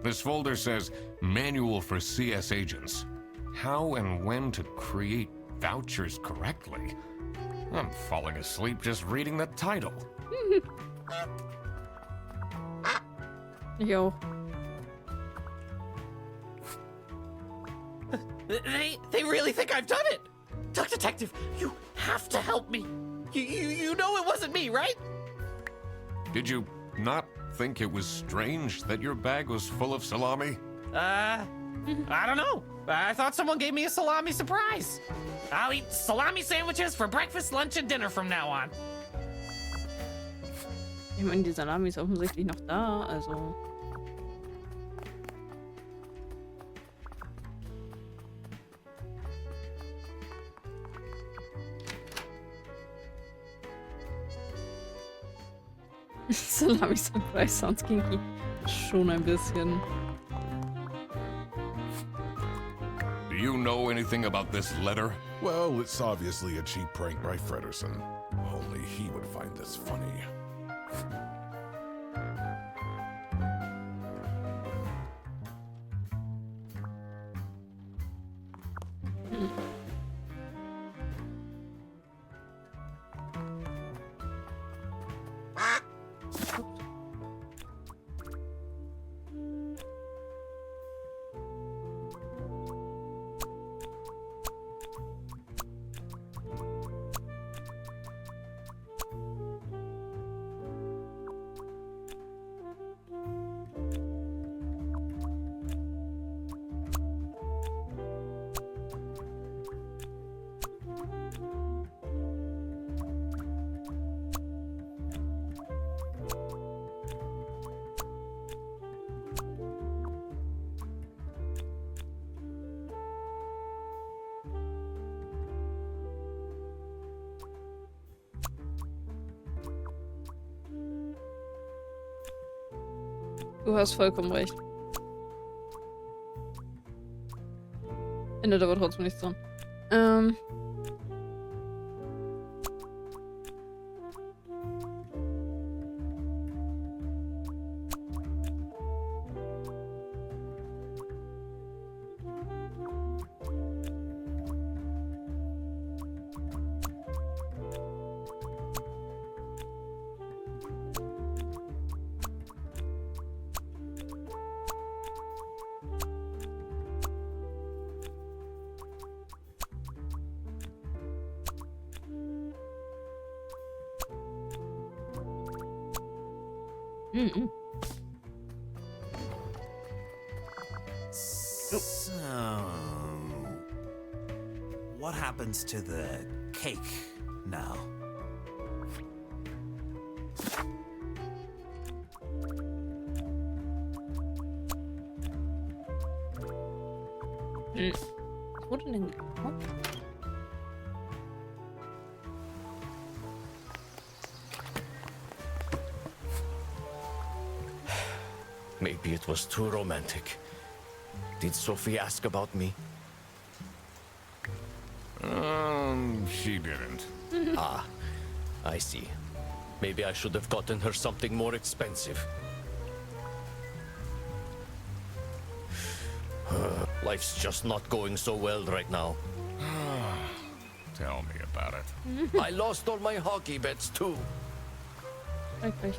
This folder says Manual for CS Agents. How and when to create vouchers correctly. I'm falling asleep just reading the title. Yo. They really think I've done it! Duck Detective, you have to help me! You know it wasn't me, right? Did you not think it was strange that your bag was full of salami? I don't know. I thought someone gave me a salami surprise. I'll eat salami sandwiches for breakfast, lunch, and dinner from now on. Ich meine, die Salami ist offensichtlich noch da, also... Salami Surprise sounds kinky. Schon ein bisschen. Do you know anything about this letter? Well, it's obviously a cheap prank by Frederson. Only he would find this funny. Du hast vollkommen recht. Ändert aber trotzdem nichts dran. So, what happens to the cake now? Was wurde denn gekauft? Maybe it was too romantic. Did Sophie ask about me? She didn't. Ah, I see. Maybe I should have gotten her something more expensive. Life's just not going so well right now. Tell me about it. I lost all my hockey bets too. Wirklich.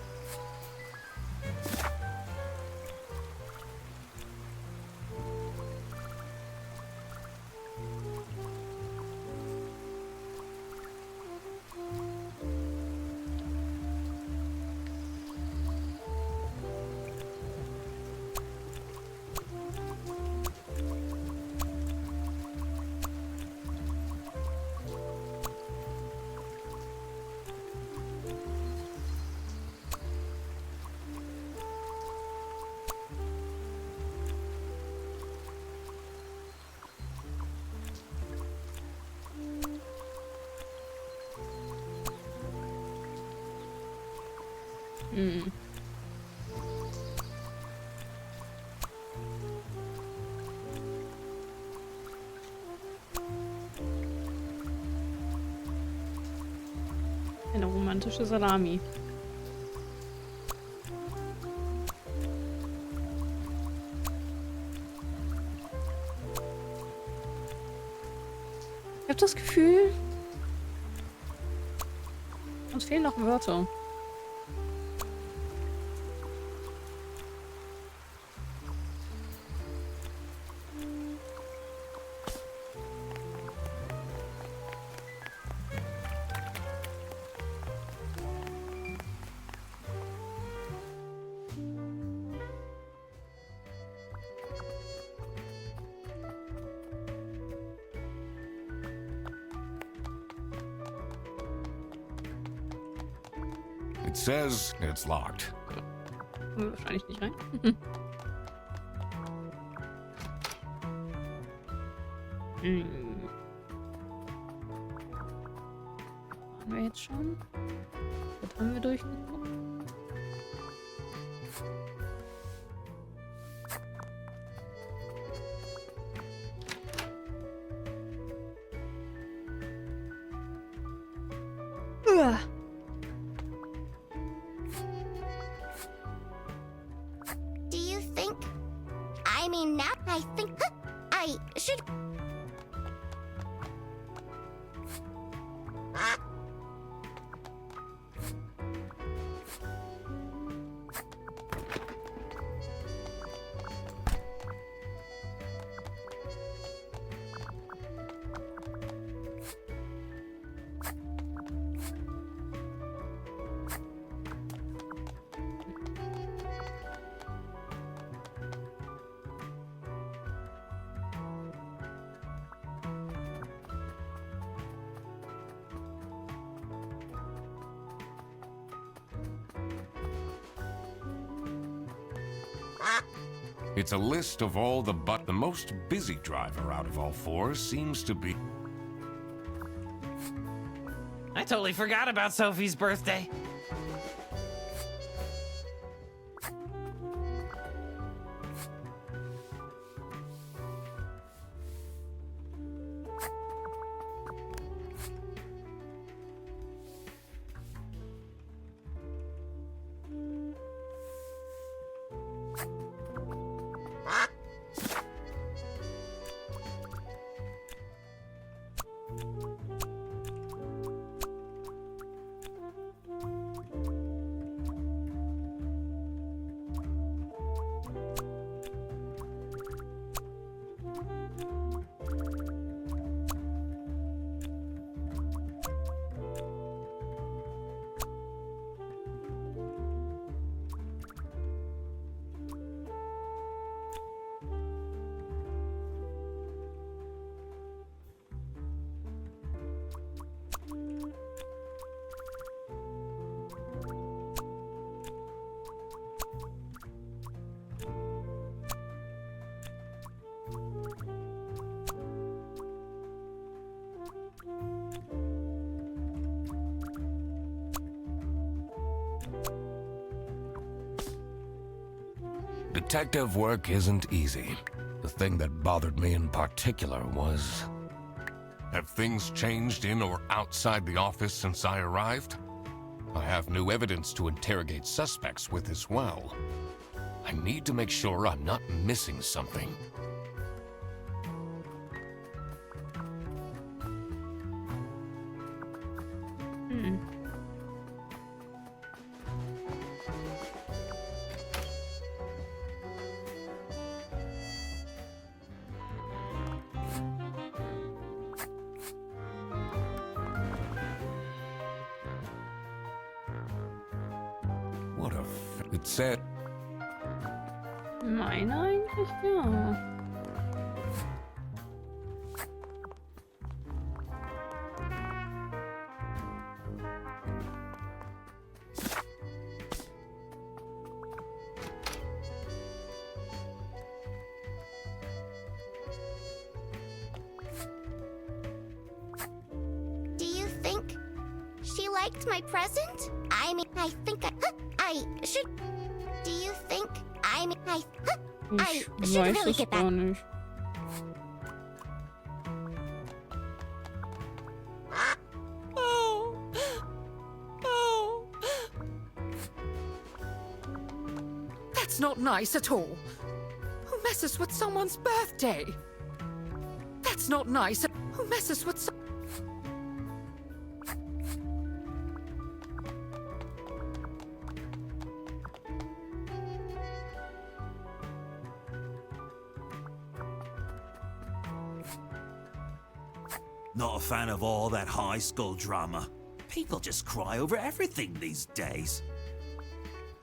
Eine romantische Salami. Ich habe das Gefühl, uns fehlen noch Wörter. It says it's locked. Kommen wir wahrscheinlich nicht rein. Waren wir jetzt schon? Was haben wir durchgeguckt? Do you think? I mean, now I think I should. It's a list of all the most busy driver out of all four seems to be... I totally forgot about Sophie's birthday. Detective work isn't easy. The thing that bothered me in particular was... Have things changed in or outside the office since I arrived? I have new evidence to interrogate suspects with as well. I need to make sure I'm not missing something. What a it said. Meine eigentlich, ja. Do you think she liked my present? I mean, I think I should. Do you think I Ich should weiß really es get gar that? nicht. Oh. Oh. That's not nice at all. Who messes with someone's birthday? That's not nice. Who messes with some... Not a fan of all that high school drama. People just cry over everything these days.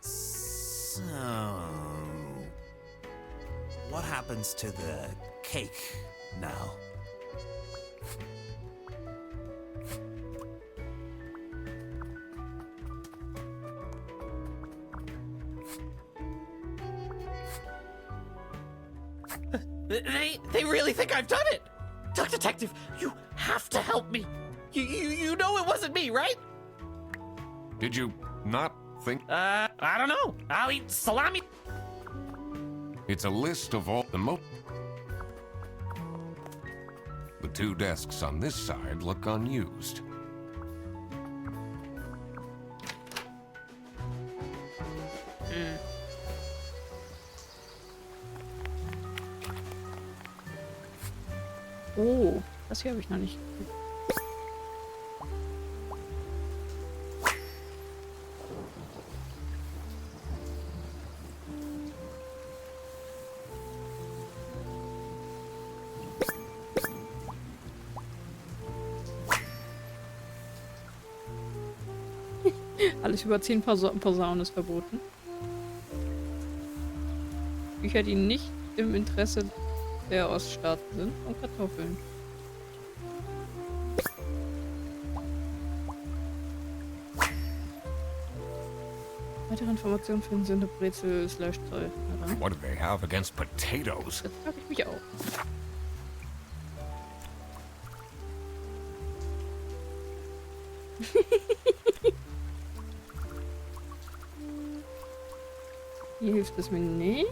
So... what happens to the cake now? They really think I've done it! Duck Detective, you have to help me! You know it wasn't me, right? Did you not think... I don't know. I'll eat salami. It's a list of all the The two desks on this side look unused. Oh, das hier habe ich noch nicht. Alles über 10 Posaunen ist verboten. Bücher, die nicht im Interesse der Oststaaten sind, und Kartoffeln. Weitere Informationen finden Sie unter Brezel/Zoll. What do they have against potatoes? Das frage ich mich auch. Hier hilft es mir nicht.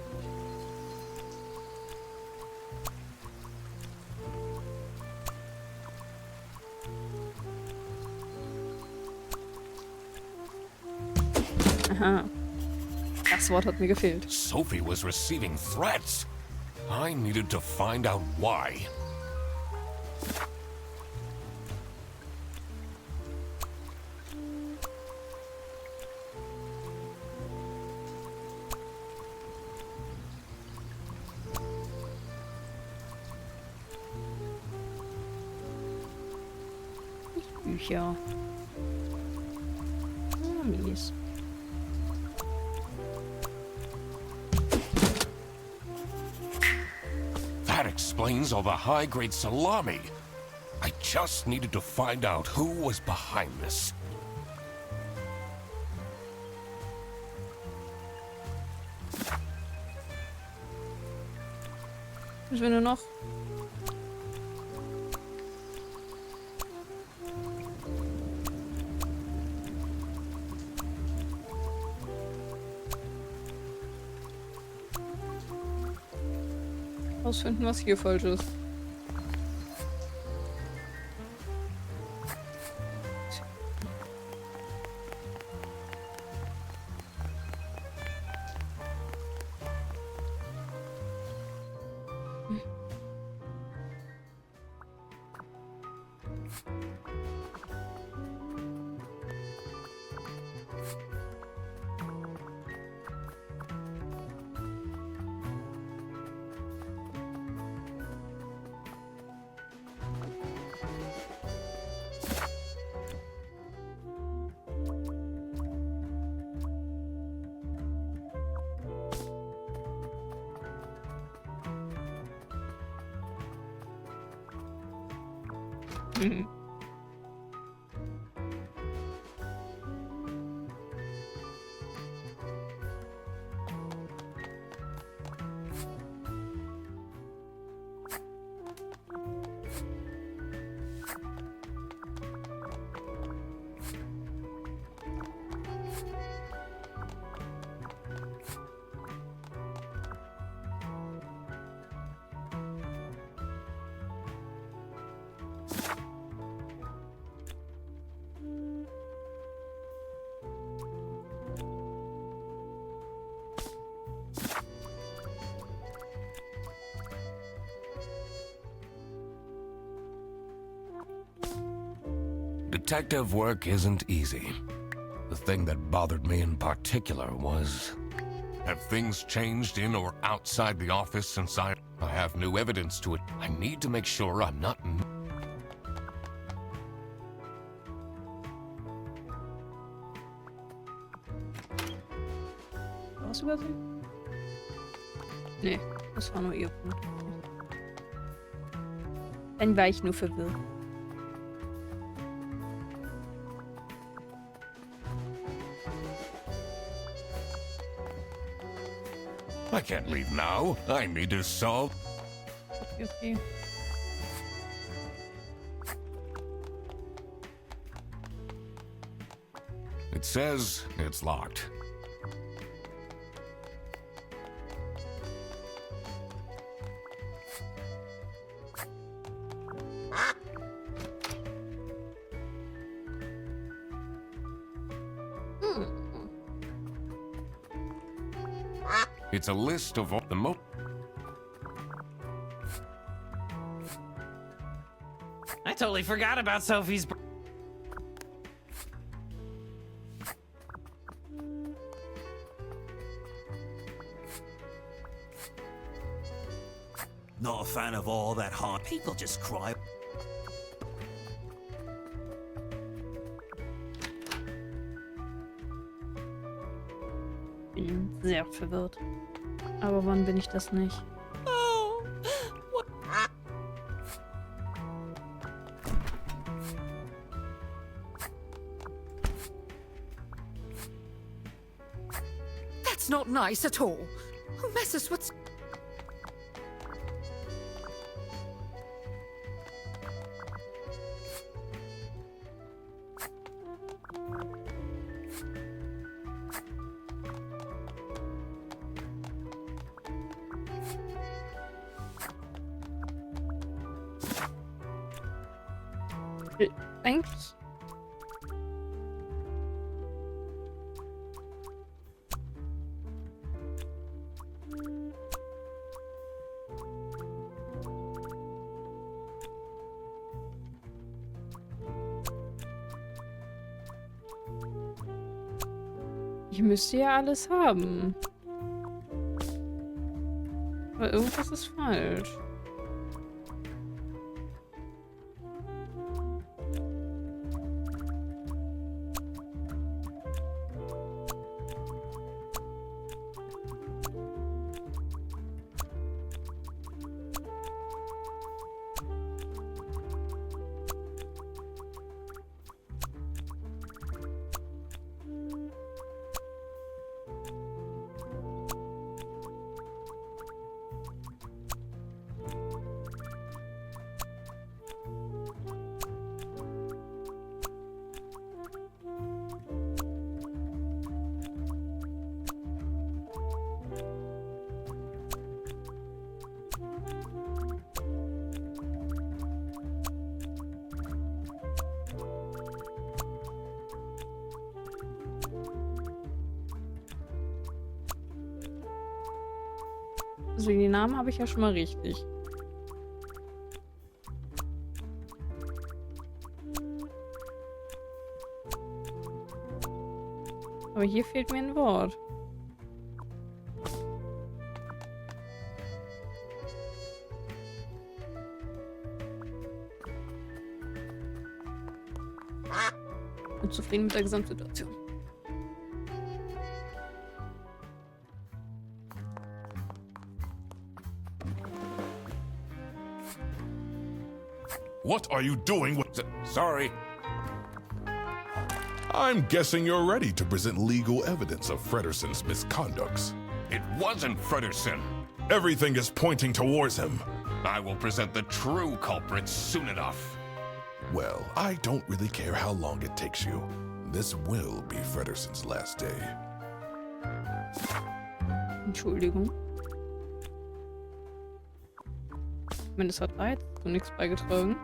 Aha. Das Wort hat mir gefehlt. Sophie was receiving threats. I needed to find out why. Bücher. Mies. That explains all the high-grade salami. I just needed to find out who was behind this. Müssen wir nur noch. Rausfinden, was hier falsch ist. Detective work isn't easy. The thing that bothered me in particular was... Have things changed in or outside the office since I have new evidence to it? I need to make sure I'm not... Was übersehen? Nee, das war nur ihr Punkt. Dann war ich nur verwirrt. I can't leave now. I need to solve... Okay. It says it's locked. It's a list of all the I totally forgot about Sophie's. Not a fan of all that hard. People just cry. Bin sehr verwirrt. Aber wann bin ich das nicht? Oh, what? That's not nice at all. Who messes with... Eigentlich. Ich müsste ja alles haben. Aber irgendwas ist falsch. Also die Namen habe ich ja schon mal richtig. Aber hier fehlt mir ein Wort. Bin zufrieden mit der Gesamtsituation. What are you doing with... Sorry. I'm guessing you're ready to present legal evidence of Frederson's misconducts. It wasn't Frederson. Everything is pointing towards him. I will present the true culprits soon enough. Well, I don't really care how long it takes you. This will be Frederson's last day. Entschuldigung. Ich meine, das hat da jetzt so nichts beigetragen.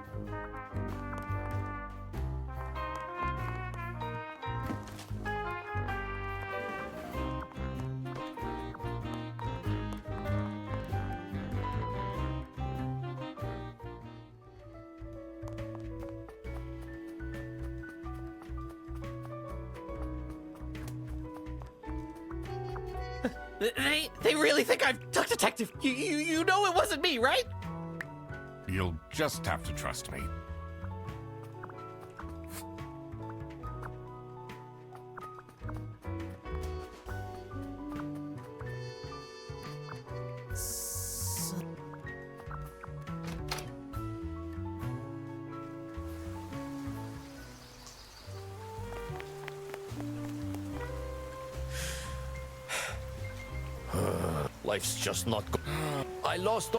They really think I'm Duck Detective. You know it wasn't me, right? You'll just have to trust me. Life's just not good. I lost.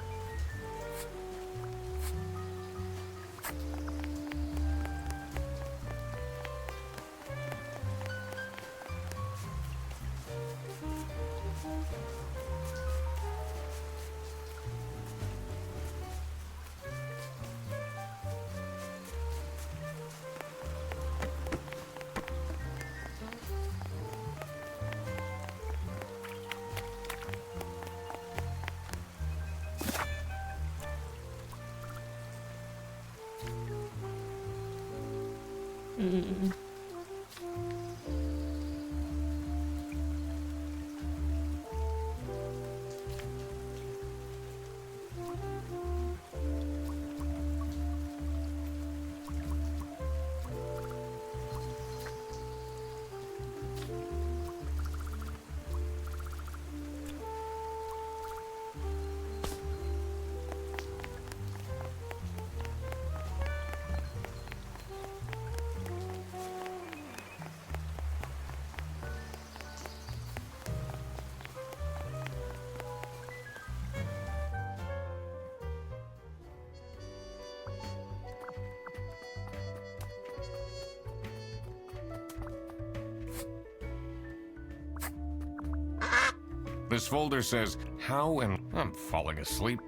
This folder says, how and I'm falling asleep.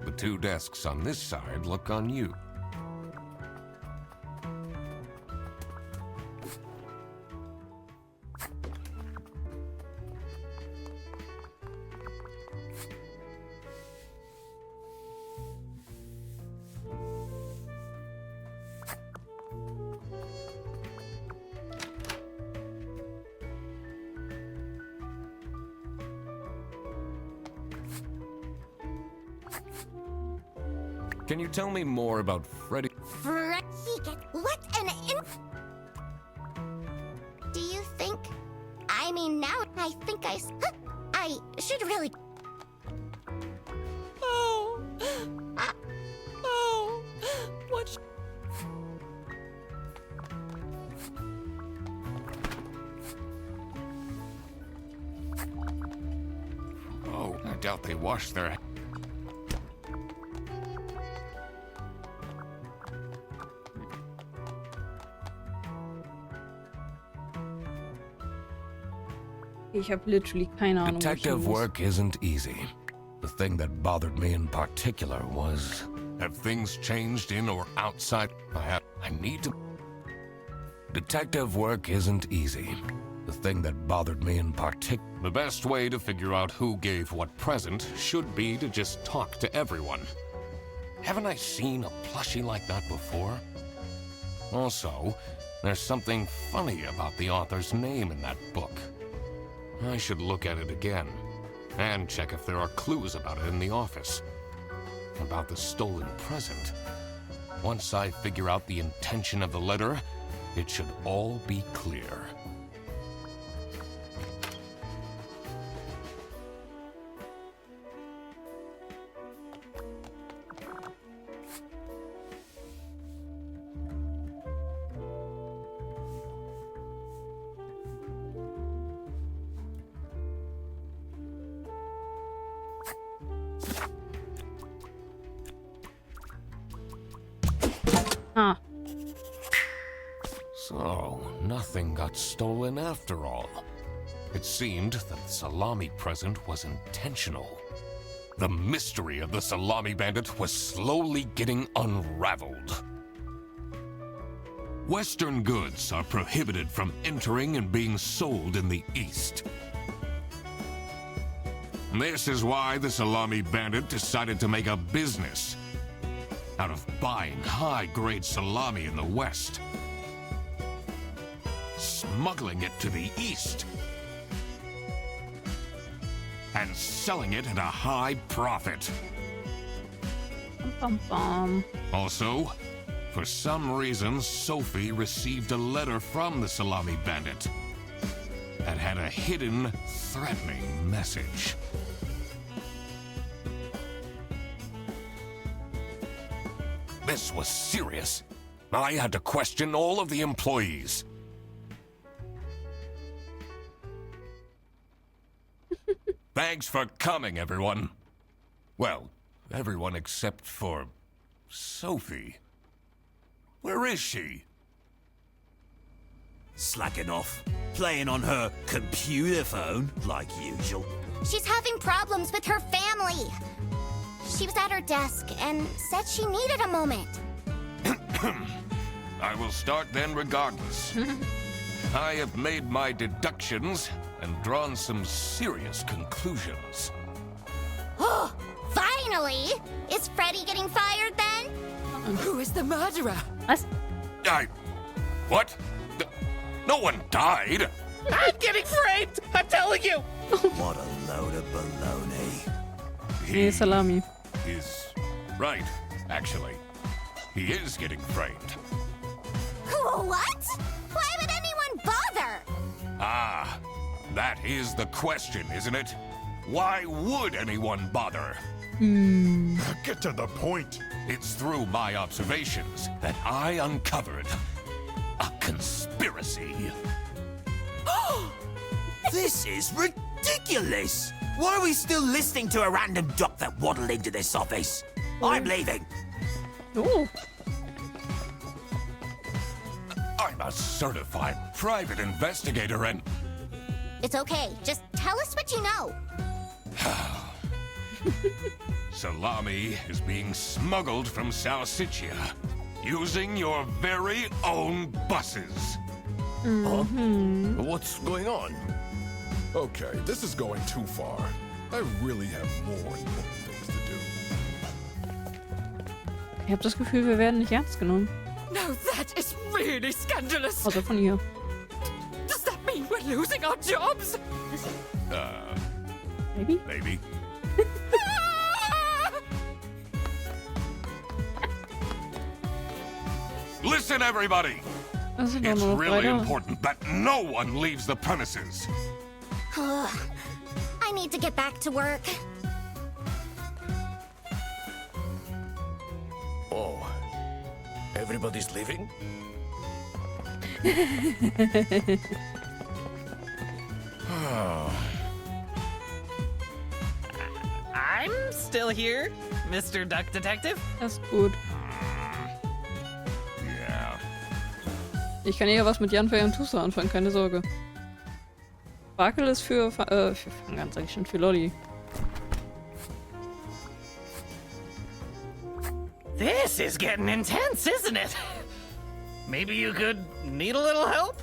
The two desks on this side look on you. Can you tell me more about Freddy? What an Do you think? I mean, now I think I should really... Oh. Oh. What? Oh, I doubt they washed their... Ich habe literally keine Ahnung. Detective work isn't easy. The thing that bothered me in particular was... Have things changed in or outside? I need to... Detective work isn't easy. The thing that bothered me in particular... The best way to figure out who gave what present should be to just talk to everyone. Haven't I seen a plushie like that before? Also, there's something funny about the author's name in that book. I should look at it again, and check if there are clues about it in the office. About the stolen present. Once I figure out the intention of the letter, it should all be clear. Huh. So, nothing got stolen after all. It seemed that the salami present was intentional. The mystery of the salami bandit was slowly getting unraveled. Western goods are prohibited from entering and being sold in the East. This is why the salami bandit decided to make a business out of buying high-grade salami in the West, smuggling it to the East, and selling it at a high profit. Bum, bum. Also, for some reason, Sophie received a letter from the salami bandit that had a hidden, threatening message. This was serious. I had to question all of the employees. Thanks for coming, everyone. Well, everyone except for Sophie. Where is she? Slacking off. Playing on her computer phone, like usual. She's having problems with her family. She was at her desk and said she needed a moment. I will start then regardless. I have made my deductions and drawn some serious conclusions. Oh, finally! Is Freddy getting fired then? Who is the murderer? What? What? No one died! I'm getting framed! I'm telling you! What a load of baloney. Nee, salami. Is right, actually. He is getting framed. What? Why would anyone bother? Ah, that is the question, isn't it? Why would anyone bother? Get to the point. It's through my observations that I uncovered a conspiracy. This is ridiculous! Why are we still listening to a random doc that waddled into this office? I'm leaving. Oh. I'm a certified private investigator and... It's okay. Just tell us what you know. Salami is being smuggled from Salsiccia using your very own buses. What's going on? Okay, this is going too far. I really have more important things to do. Ich habe das Gefühl, wir werden nicht ernst genommen. No, that is really scandalous. Außer von ihr. Does that mean we're losing our jobs? Maybe? Maybe. Listen, everybody! Das sind doch It's nur noch really weiter. important that no one leaves the premises. I need to get back to work. Oh, everybody's leaving? I'm still here, Mr. Duck Detective. Das ist gut. Yeah. Ich kann eher was mit Jan für Tusa anfangen, keine Sorge. Sparkle ist für Fangan, sag ich schon, für Lolli. This is getting intense, isn't it? Maybe you could need a little help?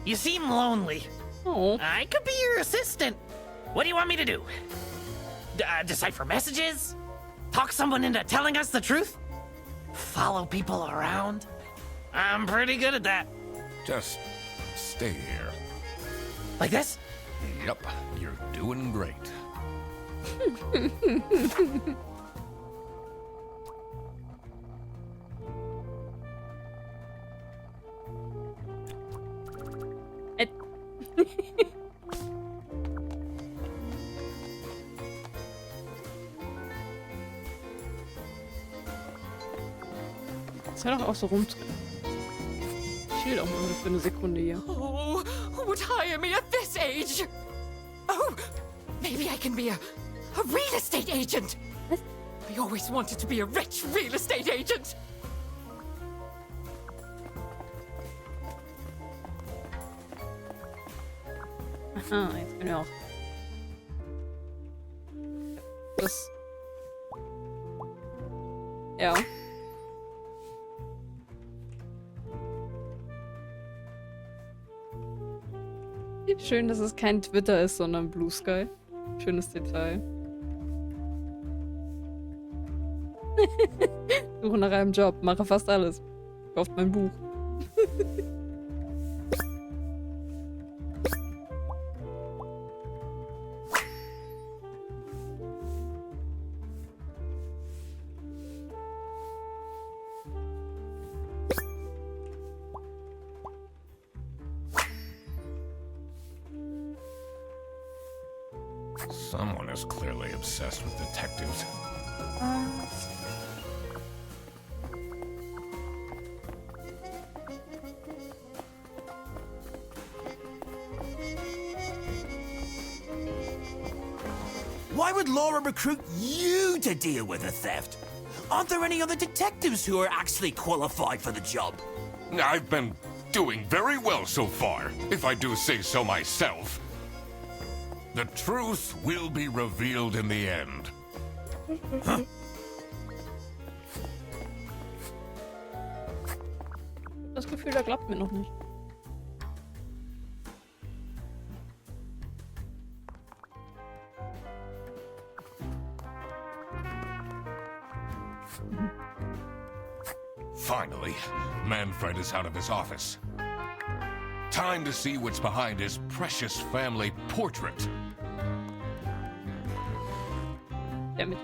You seem lonely. Oh. I could be your assistant. What do you want me to do? Decipher messages? Talk someone into telling us the truth? Follow people around? I'm pretty good at that. Just stay here. Like this? Yep, you're doing great. Das soll doch auch so rumdrehen. Chill auch mal für eine Sekunde hier. Oh, who would hire me at this age? Oh, maybe I can be a real estate agent. I always wanted to be a rich real estate agent. Aha, jetzt können wir auch. Das. Ja. Schön, dass es kein Twitter ist, sondern Blue Sky. Schönes Detail. Suche nach einem Job, mache fast alles. Kauft mein Buch. Someone is clearly obsessed with detectives. Why would Laura recruit you to deal with the theft? Aren't there any other detectives who are actually qualified for the job? I've been doing very well so far, if I do say so myself. The truth will be revealed in the end. Huh? Das Gefühl, da glaubt mir noch nicht. Finally, Manfred is out of his office. Time to see what's behind his precious family portrait. Damn it.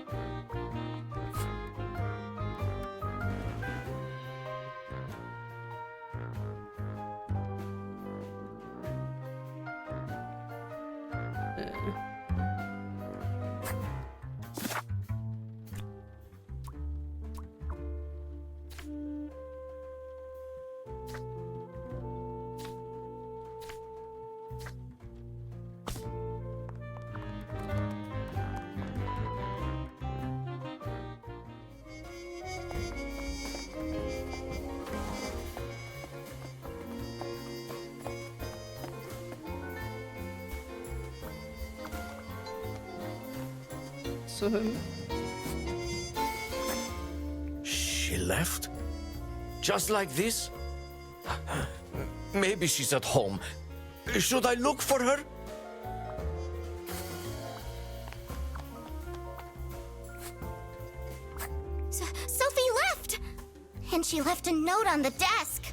She left? Just like this? Maybe she's at home. Should I look for her? Sophie left! And she left a note on the desk.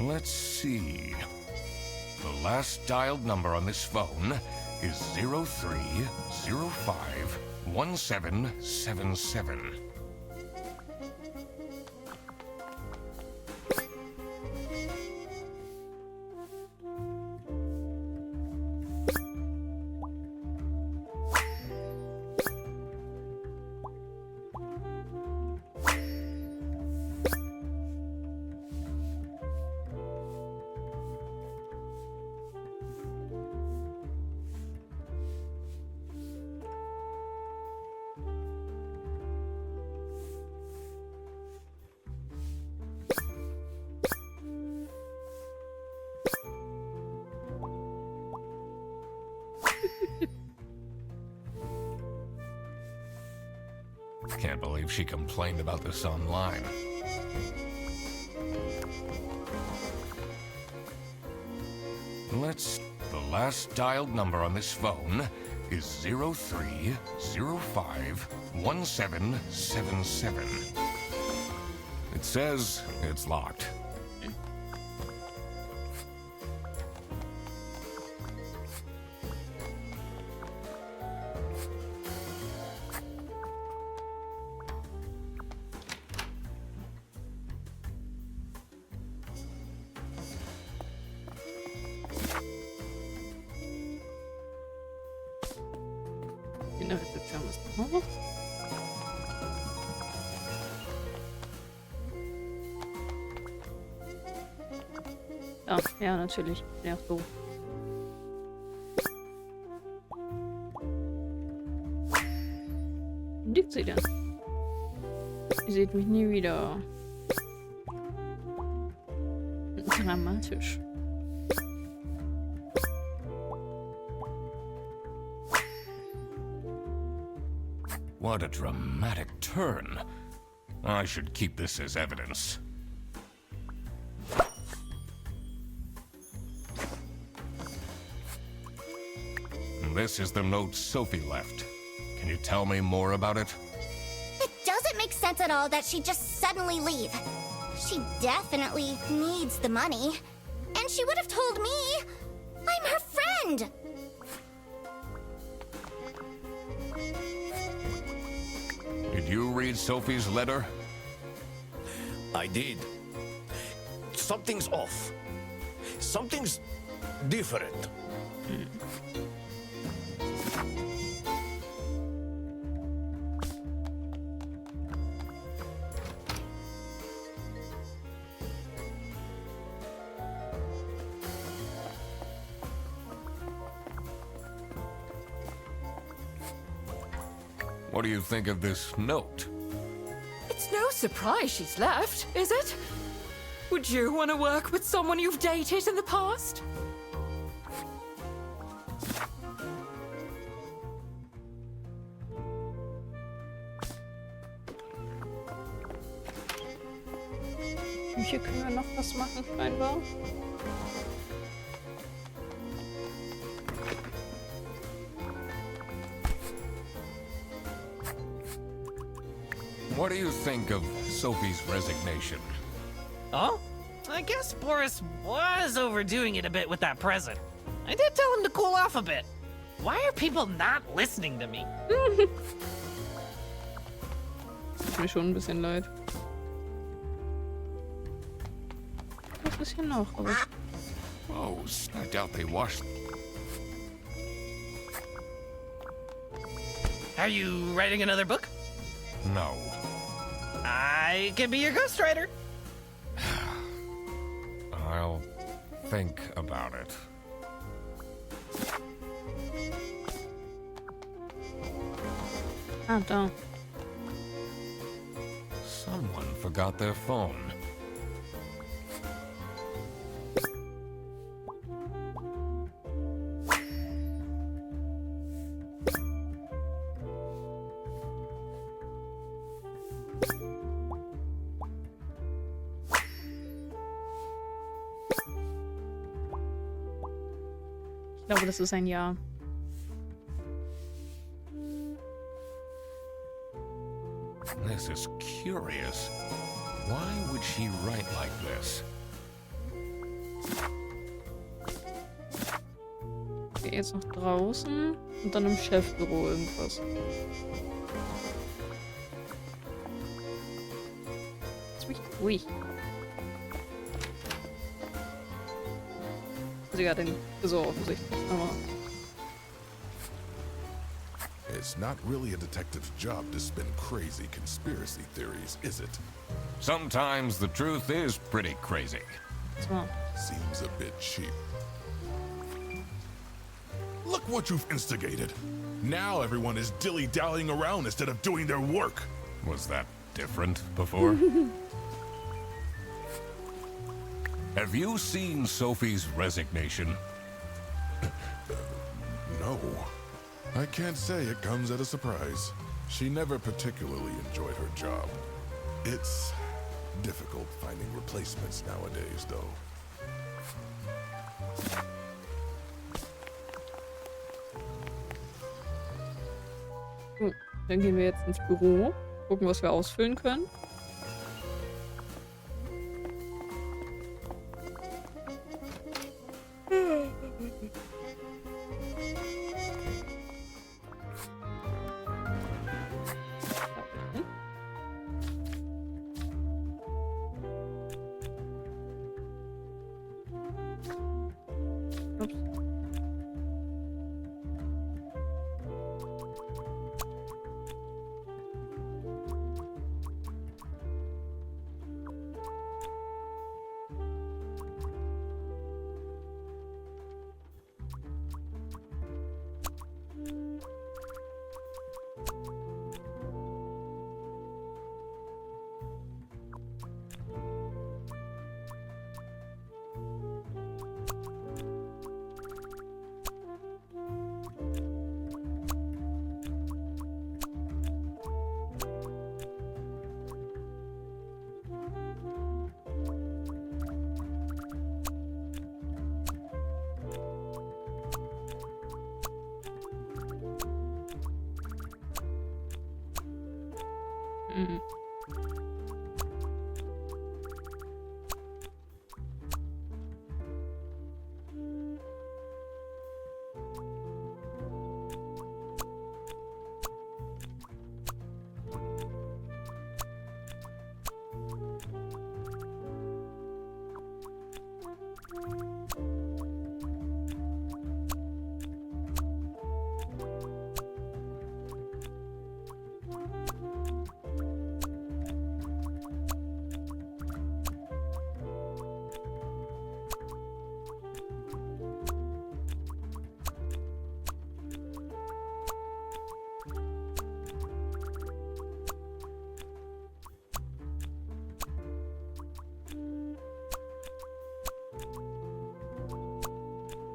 Let's see. The last dialed number on this phone is 03051777. Can't believe she complained about this online. The last dialed number on this phone is 03051777. It says it's locked. In der Rezeption ist noch was. Ja, ja, natürlich. Ja, so. Wo liegt sie denn? Ihr seht mich nie wieder. Dramatisch. What a dramatic turn. I should keep this as evidence. This is the note Sophie left. Can you tell me more about it? It doesn't make sense at all that she'd just suddenly leave. She definitely needs the money. And she would have told me. I'm her friend. Did you read Sophie's letter? I did. Something's off. Something's different. What do you think of this note? It's no surprise she's left, is it? Would you want to work with someone you've dated in the past? Hier können wir noch was machen, scheinbar. What do you think of Sophie's resignation? Oh? I guess Boris was overdoing it a bit with that present. I did tell him to cool off a bit. Why are people not listening to me? Tut mir schon ein bisschen leid. Was ist hier noch? Aber Oh, I doubt they washed. Are you writing another book? No. I can be your ghostwriter. I'll think about it. ah, da. Someone forgot their phone. Ich glaube, das ist ein Ja. This is curious. Why would she write like this? Okay, jetzt noch draußen und dann im Chefbüro irgendwas. Lass mich ruhig. Sie hat den Tresor offensichtlich. Aber It's not really a detective's job to spin crazy conspiracy theories, is it? Sometimes the truth is pretty crazy. so. Seems a bit cheap. Look what you've instigated. Now everyone is dilly-dallying around instead of doing their work. Was that different before? Have you seen Sophie's resignation? No. I can't say it comes at a surprise. She never particularly enjoyed her job. It's difficult finding replacements nowadays, though. Dann gehen wir jetzt ins Büro. Gucken, was wir ausfüllen können. Mhm.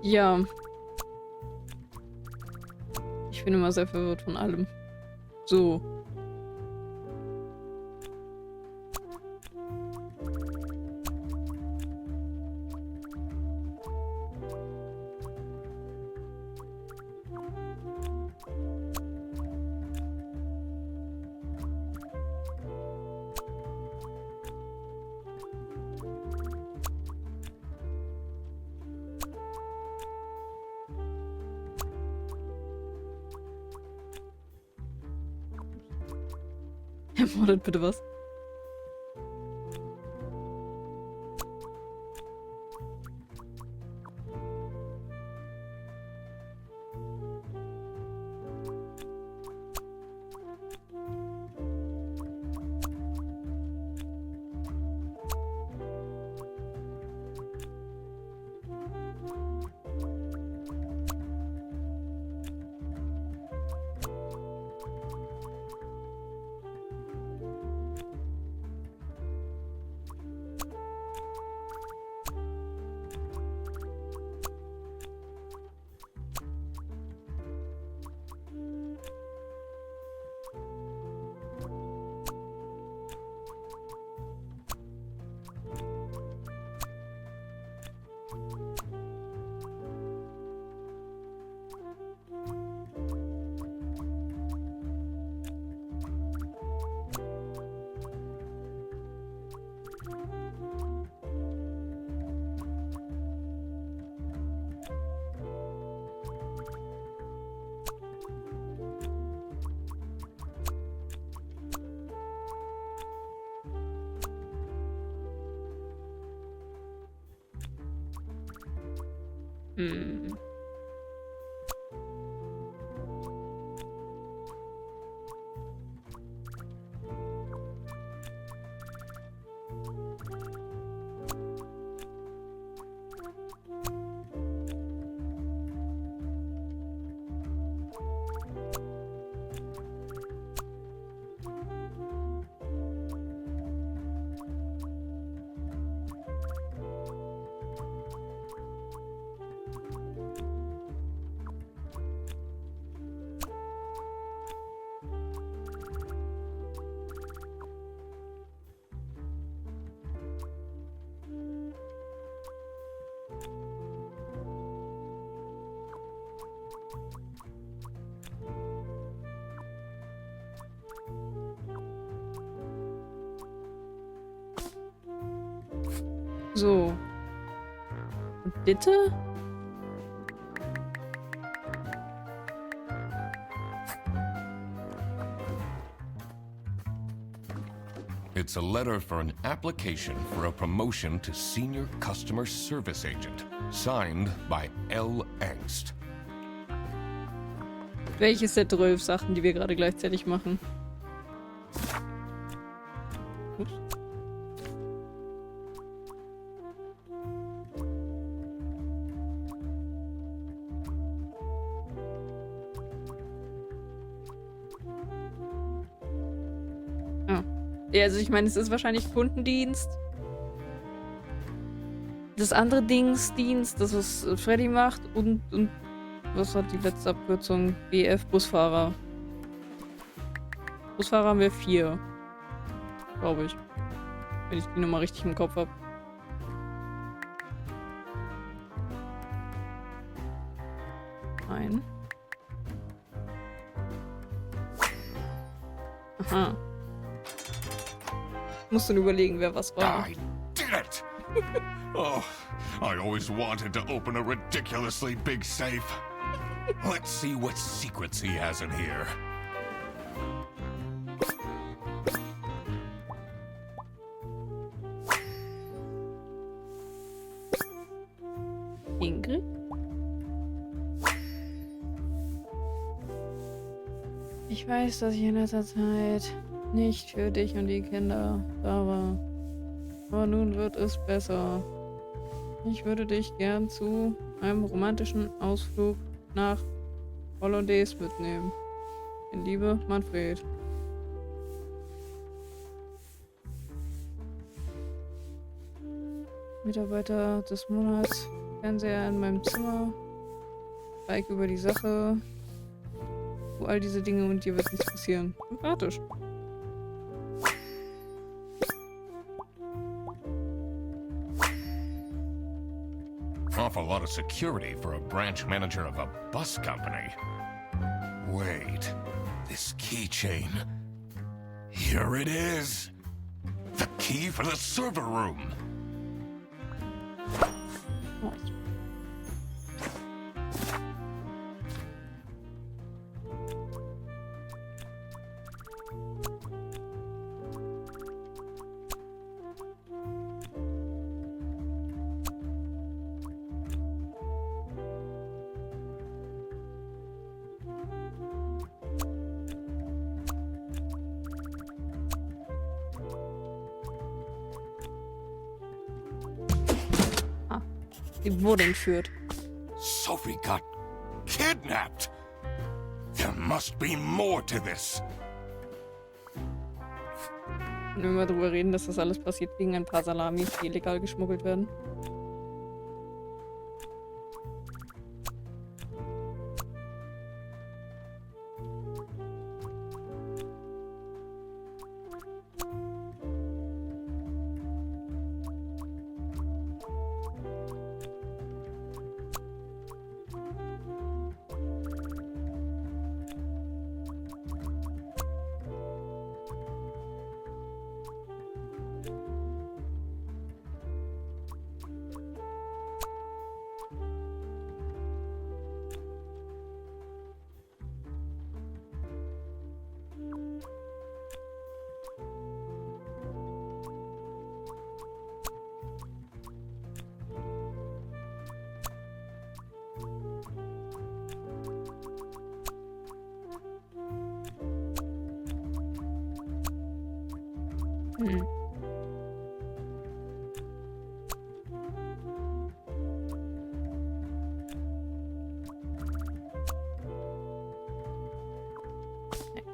Ja. Ich bin immer sehr verwirrt von allem. So. Ermordet bitte was? Hm. So. Und bitte? It's a letter for an application for a promotion to Senior Customer Service Agent. Signed by L. Angst. Welches der 12 Sachen, die wir gerade gleichzeitig machen? Ups. Ja, also ich meine, es ist wahrscheinlich Kundendienst. Das andere Dienst, das was Freddy macht und was hat die letzte Abkürzung? BF Busfahrer. Busfahrer haben wir 4. Glaube ich. Wenn ich die Nummer richtig im Kopf habe. Ein. Aha. Musst du überlegen, wer was war. I did it! Oh, I always wanted to open a ridiculously big safe. Let's see what secrets he has in here. Ingrid? Ich weiß, dass ich in letzter Zeit nicht für dich und die Kinder da war. Aber nun wird es besser. Ich würde dich gern zu einem romantischen Ausflug nach Hollandaise mitnehmen. In Liebe, Manfred. Mitarbeiter des Monats. Fernseher in meinem Zimmer. Like über die Sache. Du all diese Dinge und dir wird nichts passieren. Sympathisch. Awful lot of security for a branch manager of a bus company. Wait, this keychain. Here it is. The key for the server room. Die wurde entführt. Sophie got kidnapped. There must be more to this. Wenn wir mal drüber reden, dass das alles passiert wegen ein paar Salamis, die illegal geschmuggelt werden.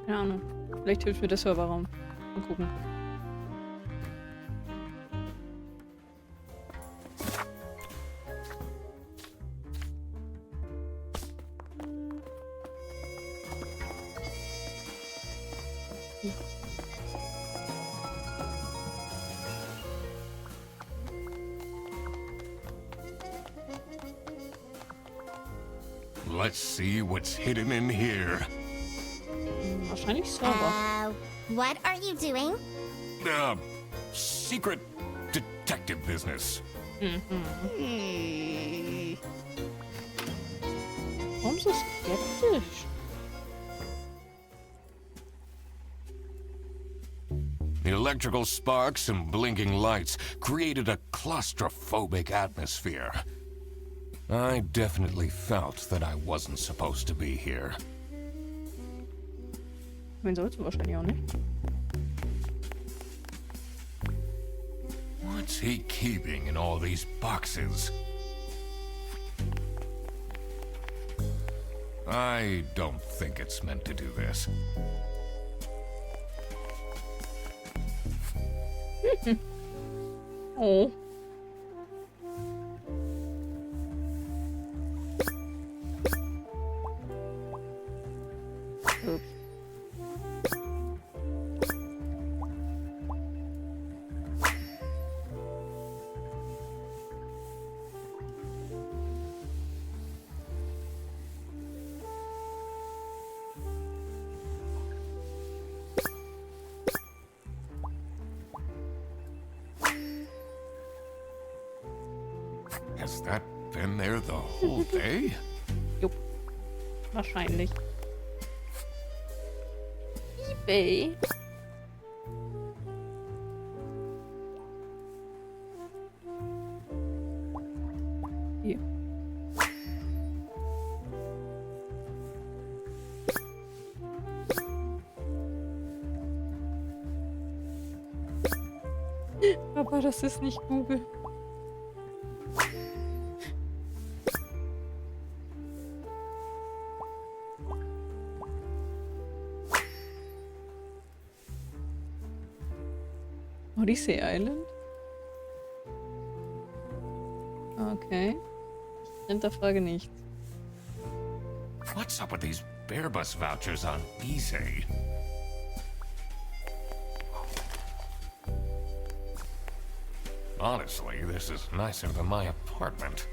Keine Ahnung. Vielleicht hilft mir der Serverraum. Mal gucken. Let's see what's hidden in here. Wahrscheinlich Server. What are you doing? Secret detective business. Warum so skeptisch? The electrical sparks and blinking lights created a claustrophobic atmosphere. I definitely felt that I wasn't supposed to be here. Wen sollst du wahrscheinlich auch nicht. What's he keeping in all these boxes? I don't think it's meant to do this. Oh. Ups. Has that been there the whole day? Jupp. Wahrscheinlich. eBay. Hier. Aber das ist nicht Google. Odyssey Island? Okay. Ich hinterfrage nichts. What's up with these Bearbus vouchers on eBay? Honestly, this is nicer than my apartment.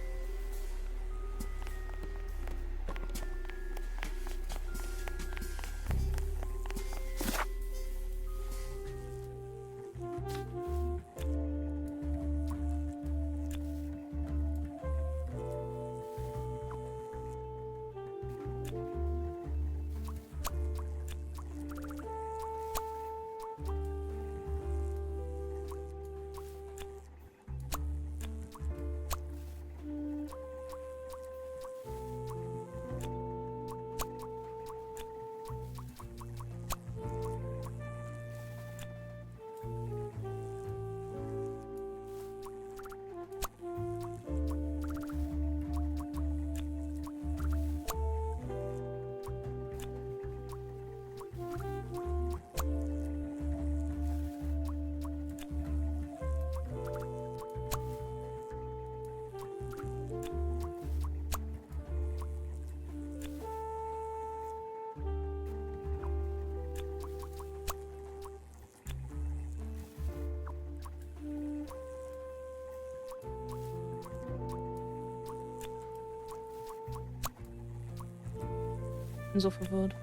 Bin so verwirrt.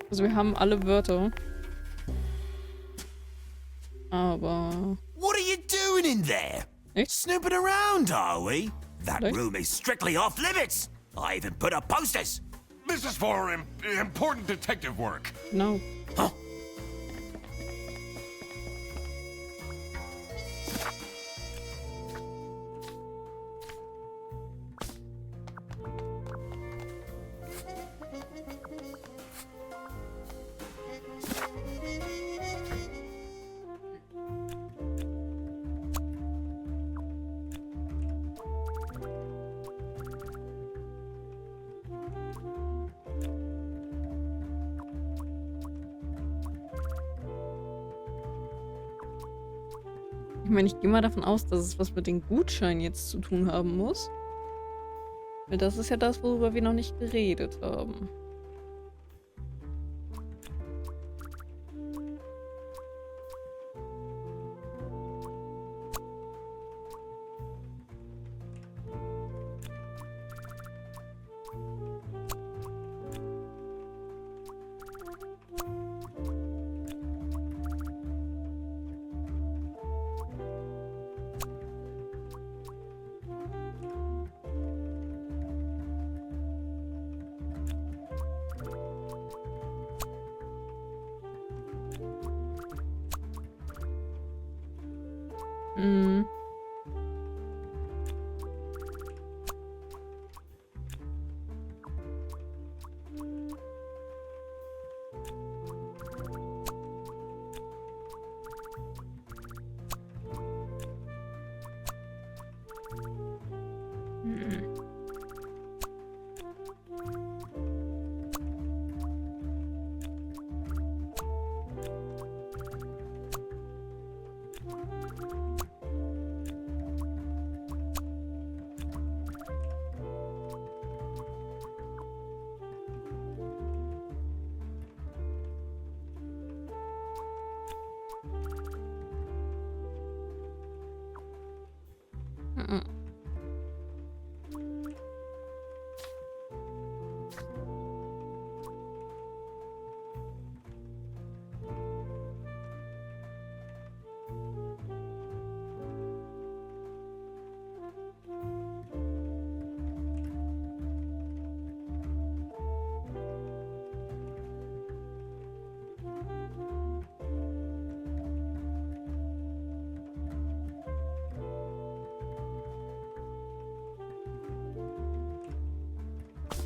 Also wir haben alle Wörter. Aber... What are you doing in there? Nichts? Snooping around, are we? That Nichts? room is strictly off limits. I even put up posters. This is for important detective work. Genau. Huh? Ich meine, ich gehe mal davon aus, dass es was mit den Gutscheinen jetzt zu tun haben muss. Weil das ist ja das, worüber wir noch nicht geredet haben. Mhm. Mhm.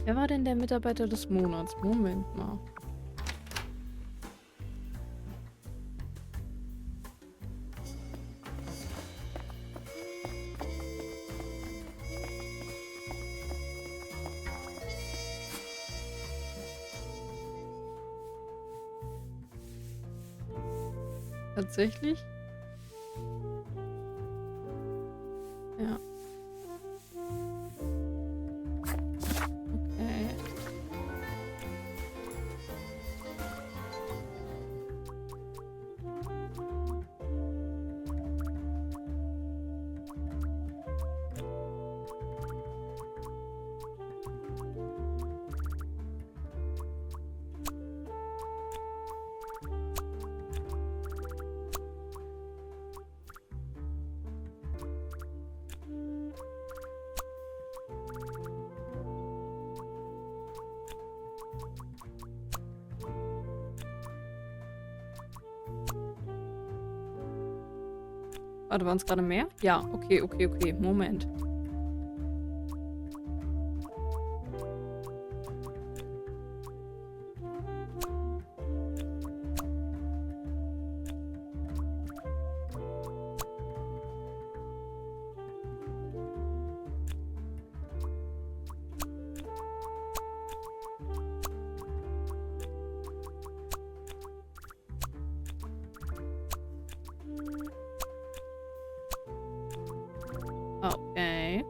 Wer war denn der Mitarbeiter des Monats? Moment mal. Tatsächlich? Ja. Okay. Warte, waren es gerade mehr? Ja, okay, okay, okay. Moment. Okay.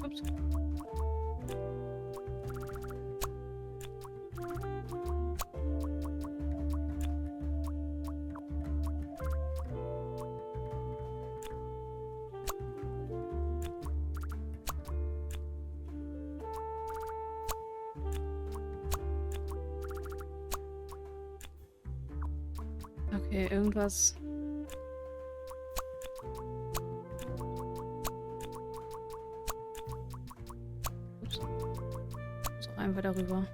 Ups. Okay, irgendwas. Ups. So, einfach darüber.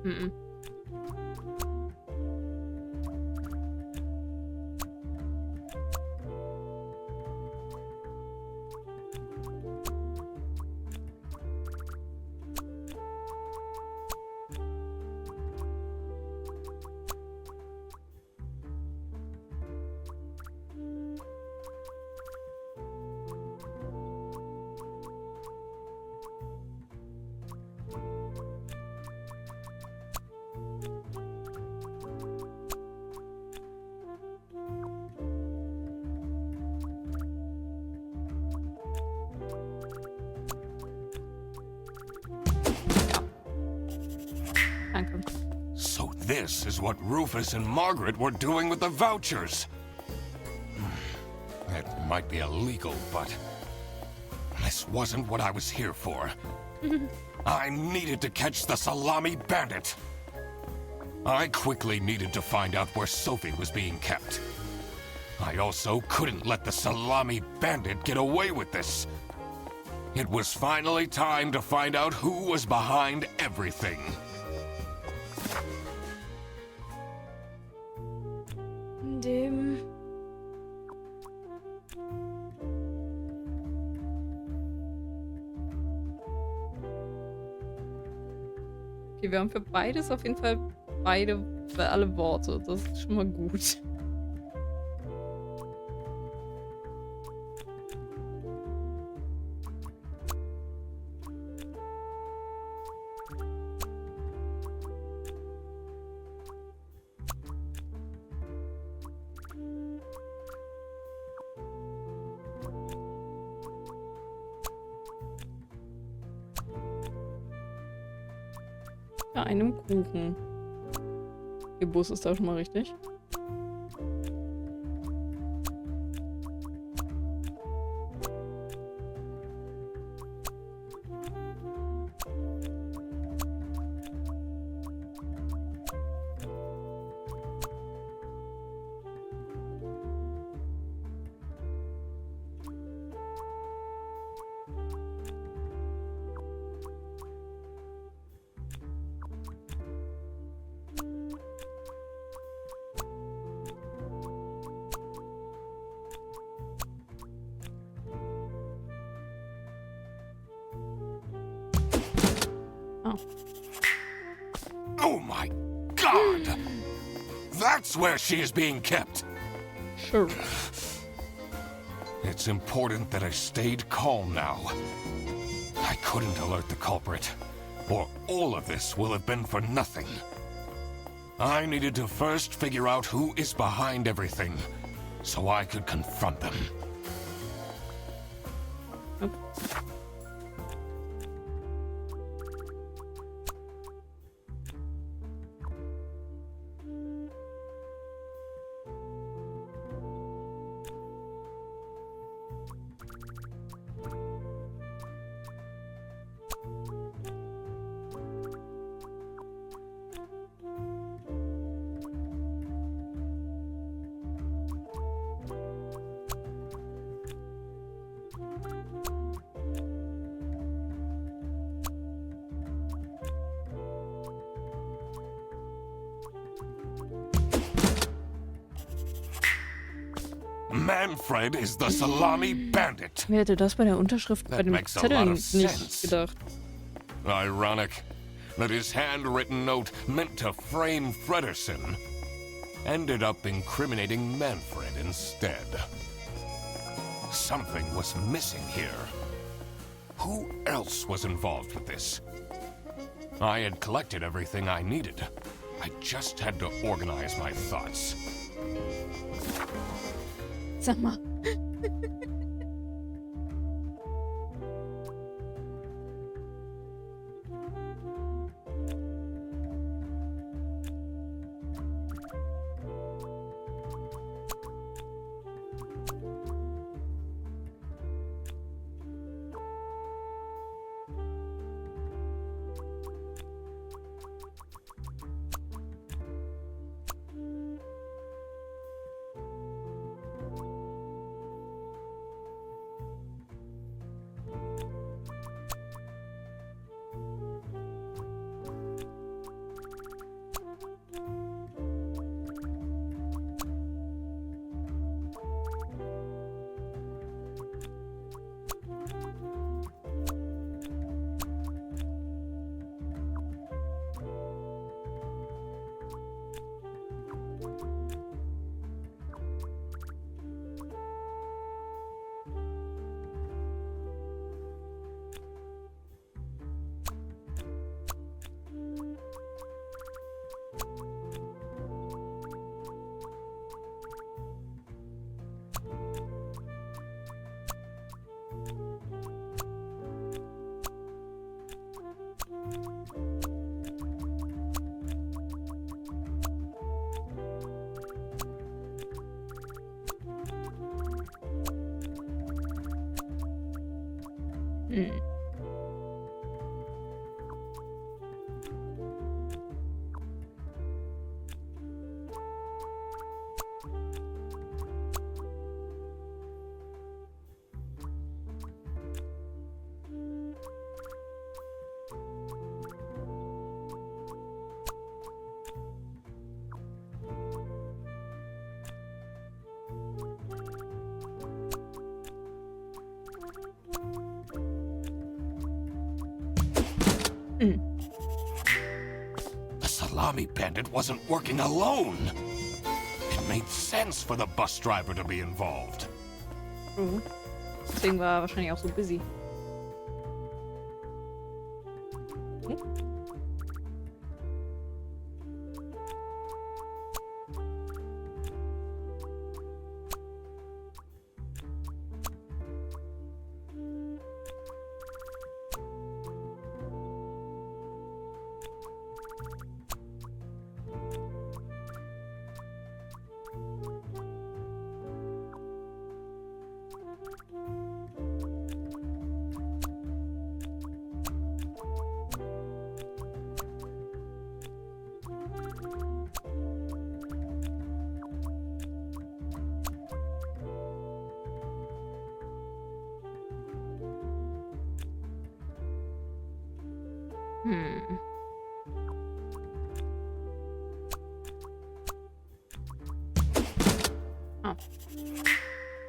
Mhm. this is what Rufus and Margaret were doing with the vouchers. It might be illegal, but this wasn't what I was here for. I needed to catch the salami bandit. I quickly needed to find out where Sophie was being kept. I also couldn't let the salami bandit get away with this. It was finally time to find out who was behind everything. Dem. Okay, wir haben für beides auf jeden Fall alle Worte. Das ist schon mal gut. Ja, einem Kuchen. Ihr Bus ist da schon mal richtig. Oh my God! That's where she is being kept! Sure. It's important that I stayed calm now. I couldn't alert the culprit, or all of this will have been for nothing. I needed to first figure out who is behind everything, so I could confront them. Manfred is the salami bandit. Wer hätte das bei der Unterschrift bei That dem makes a Zettel lot of nicht sense. gedacht? Ironic that his handwritten note meant to frame Frederson ended up incriminating Manfred instead. Something was missing here. Who else was involved with this? I had collected everything I needed. I just had to organize my thoughts. Sag mal. The salami bandit wasn't working alone. It made sense for the bus driver to be involved. Deswegen war er wahrscheinlich auch so busy. Oh.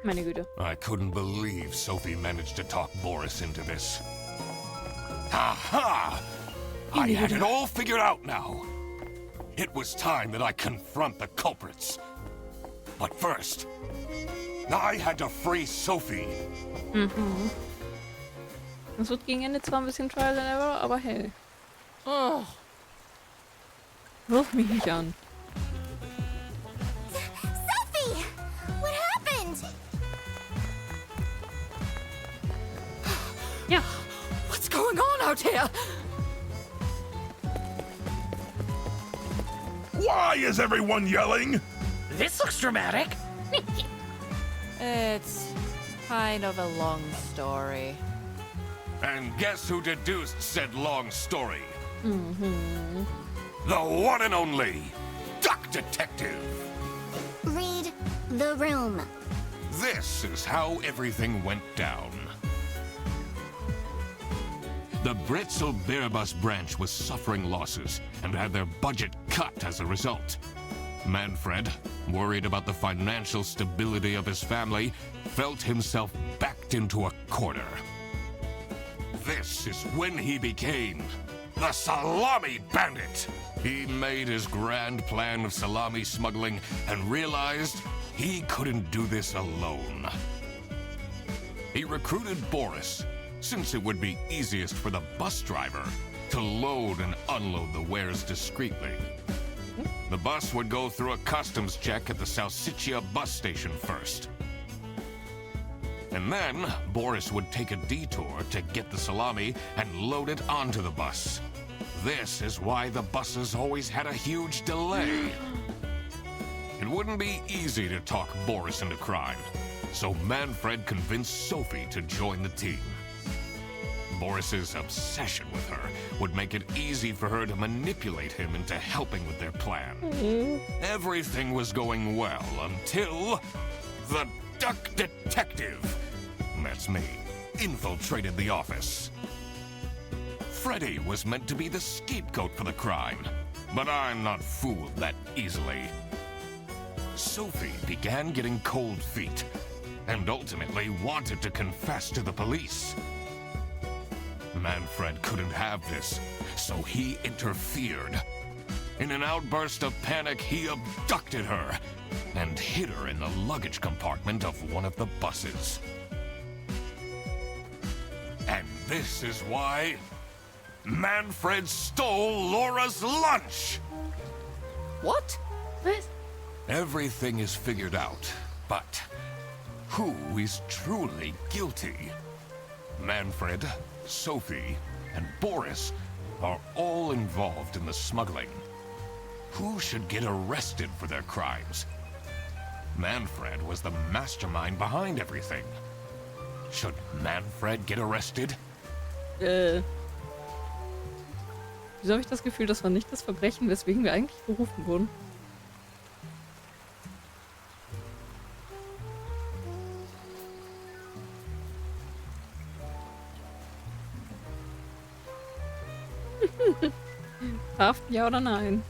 Meine Güte. I couldn't believe Sophie managed to talk Boris into this. Aha! I had it all figured out now. It was time that I confront the culprits. But first, I had to free Sophie. Das wird gegen Ende zwar ein bisschen Trial and Error, aber hey. Oh. Wirf mich nicht an. Sophie! What happened? Ja. What's going on out here? Why is everyone yelling? This looks dramatic. It's kind of a long story. And guess who deduced said long story? The one and only Duck Detective. Read the room. This is how everything went down. The Bretzel-Beerbus branch was suffering losses and had their budget cut as a result. Manfred, worried about the financial stability of his family, felt himself backed into a corner. This is when he became the Salami Bandit. He made his grand plan of salami smuggling and realized he couldn't do this alone. He recruited Boris, since it would be easiest for the bus driver to load and unload the wares discreetly. The bus would go through a customs check at the Salsiccia bus station first. And then, Boris would take a detour to get the salami and load it onto the bus. This is why the buses always had a huge delay. It wouldn't be easy to talk Boris into crime, so Manfred convinced Sophie to join the team. Boris's obsession with her would make it easy for her to manipulate him into helping with their plan. Everything was going well until the Duck Detective, that's me, infiltrated the office. Freddy was meant to be the scapegoat for the crime, but I'm not fooled that easily. Sophie began getting cold feet and ultimately wanted to confess to the police. Manfred couldn't have this, so he interfered. In an outburst of panic, he abducted her and hid her in the luggage compartment of one of the buses. And this is why Manfred stole Laura's lunch! What? Was? Everything is figured out, but who is truly guilty? Manfred, Sophie, and Boris are all involved in the smuggling. Who should get arrested for their crimes? Manfred was the mastermind behind everything. Should Manfred get arrested? Wieso habe ich das Gefühl, das war nicht das Verbrechen, weswegen wir eigentlich berufen wurden? Verhaften, ja oder nein?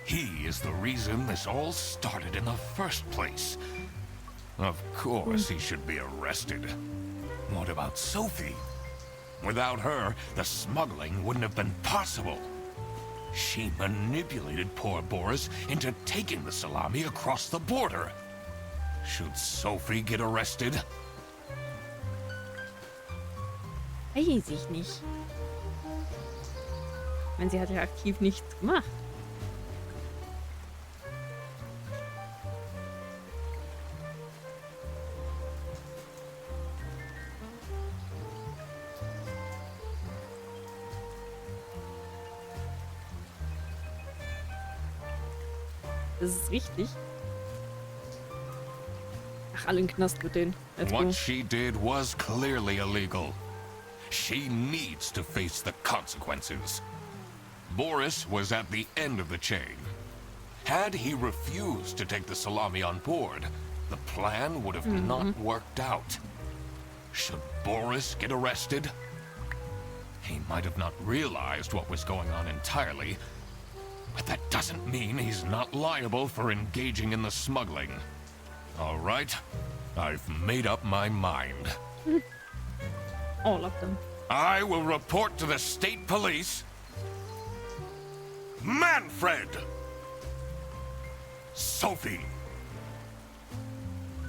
He is the reason this all started in the first place. Of course he should be arrested. What about Sophie? Without her, the smuggling wouldn't have been possible. She manipulated poor Boris into taking the salami across the border. Should Sophie get arrested? Weiß ich nicht. Ich meine, sie hat ja aktiv nichts gemacht. Das ist richtig. Ach, alle in den Knast mit denen. What she did was clearly illegal. She needs to face the consequences. Boris was at the end of the chain. Had he refused to take the salami on board, the plan would have not worked out. Should Boris get arrested? He might have not realized what was going on entirely, but that doesn't mean he's not liable for engaging in the smuggling. All right, I've made up my mind. All of them. I will report to the state police. Manfred! Sophie!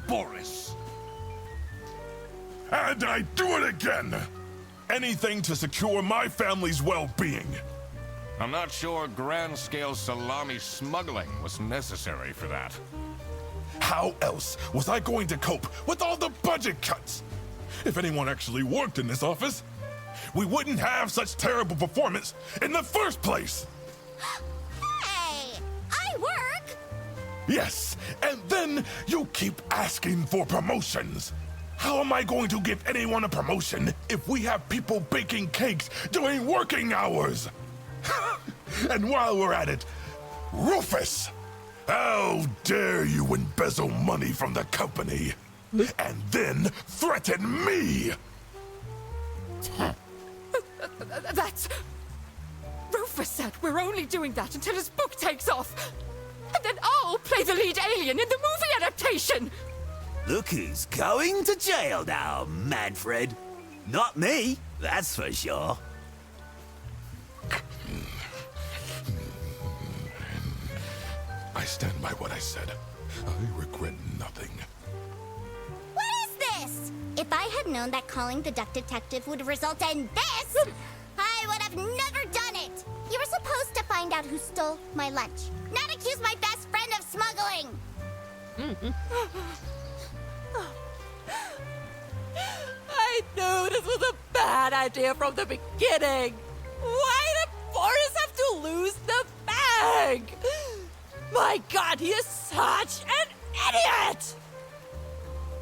Boris! And I do it again! Anything to secure my family's well-being. I'm not sure grand-scale salami smuggling was necessary for that. How else was I going to cope with all the budget cuts? If anyone actually worked in this office, we wouldn't have such terrible performance in the first place! Hey! I work! Yes, and then you keep asking for promotions. How am I going to give anyone a promotion if we have people baking cakes during working hours? And while we're at it, Rufus! How dare you embezzle money from the company and then threaten me? That's... Rufus said we're only doing that until his book takes off. And then I'll play the lead alien in the movie adaptation. Look who's going to jail now, Manfred. Not me, that's for sure. I stand by what I said. I regret nothing. What is this? If I had known that calling the duck detective would result in this, I would have never done it. You were supposed to find out who stole my lunch, not accuse my best friend of smuggling. I knew this was a bad idea from the beginning. Why did Boris have to lose the bag? My God, he is such an idiot!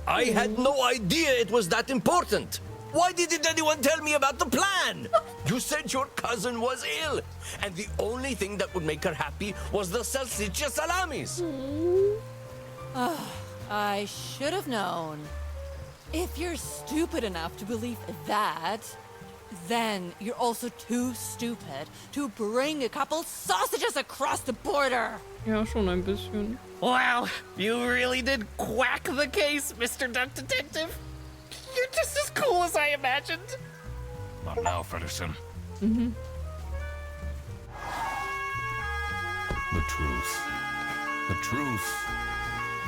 I had no idea it was that important. Why didn't anyone tell me about the plan? You said your cousin was ill, and the only thing that would make her happy was the salsiccia salamis. I should have known. If you're stupid enough to believe that, then you're also too stupid to bring a couple sausages across the border. Ja, schon ein bisschen. Wow, you really did quack the case, Mr. Duck Detective. You're just as cool as I imagined. Not now, Fredderson. Mhm. The truth. The truth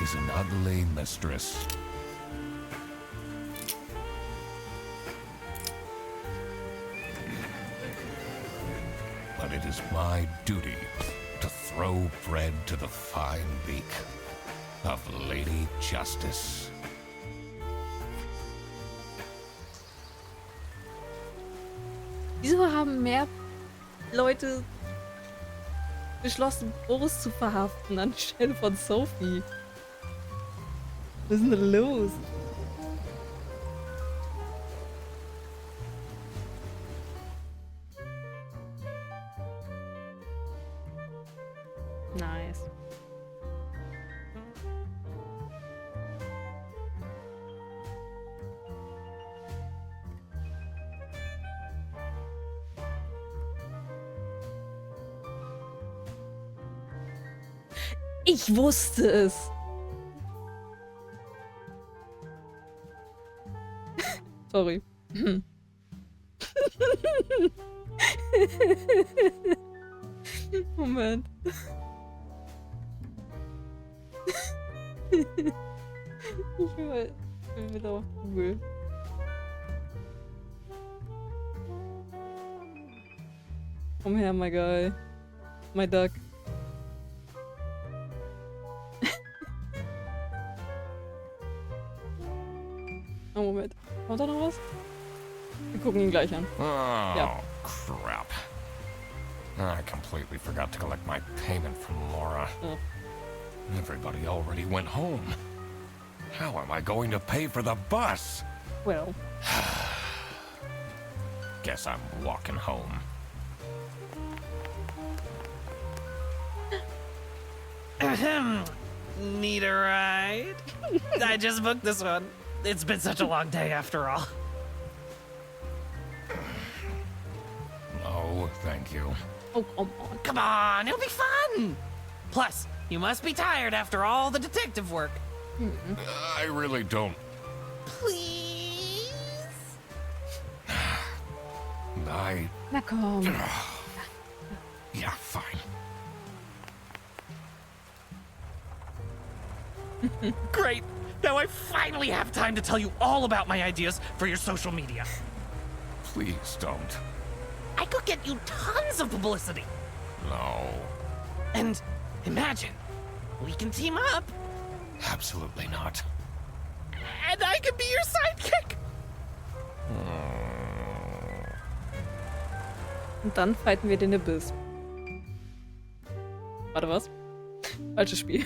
is an ugly mistress. But it is my duty to throw bread to the fine beak of Lady Justice. Wieso haben mehr Leute beschlossen, Boris zu verhaften anstelle von Sophie. Was ist denn los? Nice. Ich wusste es. Sorry. Moment. Ich will wieder auf Google. Komm her, my guy. My duck. Oh, Moment. Kommt da noch was? Wir gucken ihn gleich an. Oh, Ja. crap. I completely forgot to collect my payment from Laura. Oh. Everybody already went home. How am I going to pay for the bus? Well. Guess I'm walking home. Ahem. Need a ride? I just booked this one. It's been such a long day after all. No, thank you. Oh, come on. Come on, it'll be fun! Plus, you must be tired after all the detective work. I really don't. Please? Na komm. Yeah, fine. Great! Now I finally have time to tell you all about my ideas for your social media. Please don't. I could get you tons of publicity. No. And imagine, we can team up, Absolutely not. and I can be your sidekick. Und dann fighten wir den Abyss. Warte, was? Falsches Spiel.